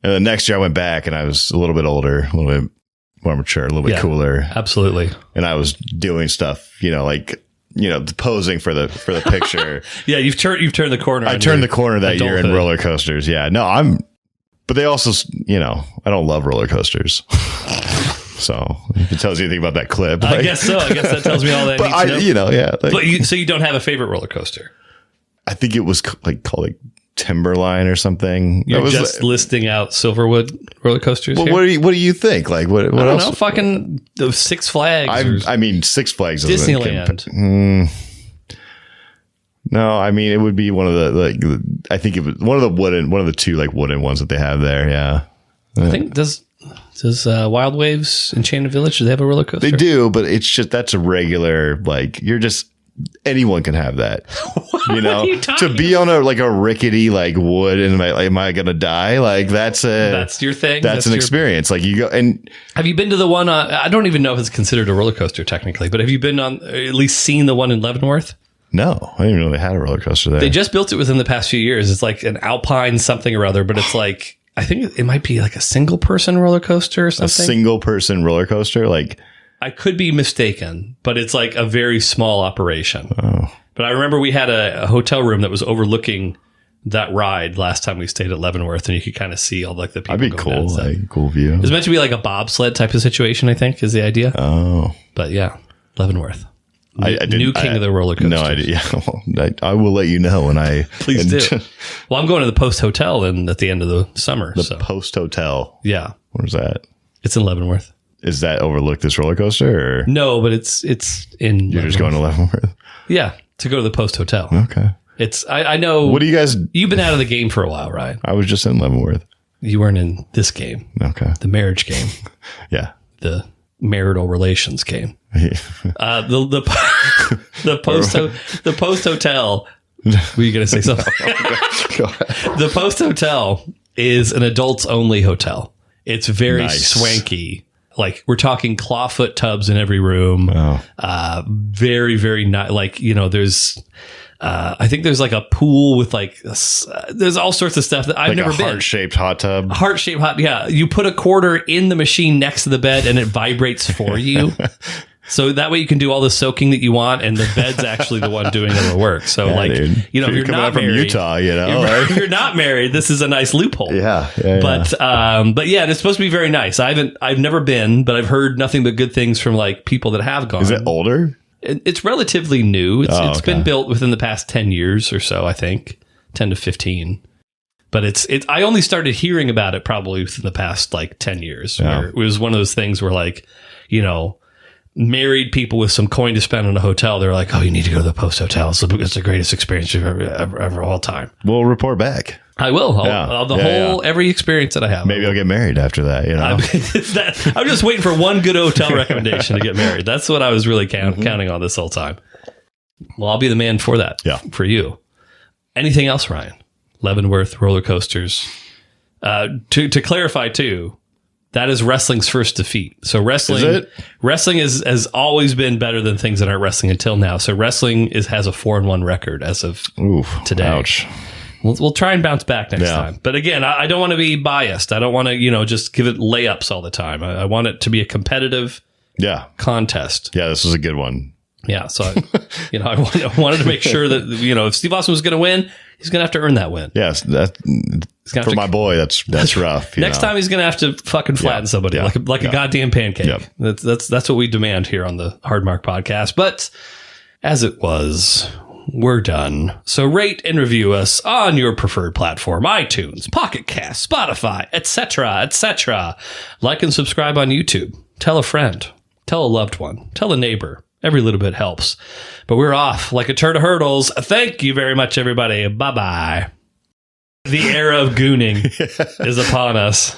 the next year I went back and I was a little bit older, a little bit more mature, a little bit cooler. Absolutely. And I was doing stuff, posing for the picture. Yeah. You've turned the corner. I turned the corner that year in roller coasters. Yeah. No, but they also, I don't love roller coasters. So if it tells you anything about that clip, I guess so. I guess that tells me all that. But so you don't have a favorite roller coaster? I think it was called Timberline or something. You're just listing out Silverwood roller coasters. Well, here? What do you think? Like what else? I don't know. Fucking those Six Flags. Six Flags. Disneyland. No, it would be one of the I think it was one of the two wooden ones that they have there. Yeah. I think does Wild Waves Enchanted Village, do they have a roller coaster? They do, but it's just that's a regular anyone can have that. To be on a rickety wood and am I gonna die? That's your thing. That's an experience. You go and have you been to the one? I don't even know if it's considered a roller coaster technically, but have you been on at least seen the one in Leavenworth? No, I didn't even know they had a roller coaster there. They just built it within the past few years. It's like an Alpine something or other, but it's I think it might be a single person roller coaster or something. A single person roller coaster, I could be mistaken, but it's a very small operation. Oh. But I remember we had a hotel room that was overlooking that ride last time we stayed at Leavenworth, and you could kind of see all the people. That'd be cool. Cool view. It was meant to be a bobsled type of situation, I think, is the idea. Oh. But yeah, Leavenworth. New king of the roller coasters. No idea. Yeah, I will let you know when I... Please do. Well, I'm going to the Post Hotel at the end of the summer. The Post Hotel? Yeah. Where's that? It's in Leavenworth. Is that overlook this roller coaster? Or? No, but it's in You're just going to Leavenworth? Yeah, to go to the Post Hotel. Okay. I know... What do you guys... You've been out of the game for a while, Ryan. I was just in Leavenworth. You weren't in this game. Okay. The marriage game. Yeah. The marital relations game. The Post Hotel. Were you going to say something? Go ahead. The Post Hotel is an adults only hotel. It's very swanky. We're talking clawfoot tubs in every room. Oh. Very, very nice. There's I think there's a pool with there's all sorts of stuff that I've never been. Heart-shaped hot tub. Heart-shaped hot, yeah. You put a quarter in the machine next to the bed and it vibrates for you. So that way you can do all the soaking that you want, and the bed's actually the one doing all the work. So if you're not married, from Utah, if you're not married, this is a nice loophole. Yeah. But yeah, it's supposed to be very nice. I've never been, but I've heard nothing but good things from people that have gone. Is it older? It's relatively new. It's been built within the past 10 years or so, I think, 10 to 15. But I only started hearing about it probably within the past 10 years. Yeah. Where it was one of those things where married people with some coin to spend on a hotel, they're like, oh, you need to go to the Post Hotel. It's the greatest experience you've ever all time. We'll report back. I will. Every experience that I have. Maybe I'll get married after that. I'm just waiting for one good hotel recommendation to get married. That's what I was really counting on this whole time. Well, I'll be the man for that. Yeah. For you. Anything else, Ryan? Leavenworth, roller coasters. To clarify too, that is wrestling's first defeat. So wrestling has always been better than things that aren't wrestling until now. So wrestling has a 4-1 record as of today. Ouch. We'll try and bounce back next time. But again, I don't want to be biased. I don't want to, just give it layups all the time. I want it to be a competitive contest. Yeah, this was a good one. Yeah, so I wanted to make sure that if Steve Austin was going to win, he's going to have to earn that win. Yes, that for my boy, that's rough. Next time he's going to have to fucking flatten somebody like a goddamn pancake. Yep. That's what we demand here on the Hard Mark podcast. But as it was, we're done. So rate and review us on your preferred platform: iTunes, Pocket Cast, Spotify, etc., etc. Like and subscribe on YouTube. Tell a friend. Tell a loved one. Tell a neighbor. Every little bit helps. But we're off like a turd of hurdles. Thank you very much, everybody. Bye-bye. The era of gooning is upon us.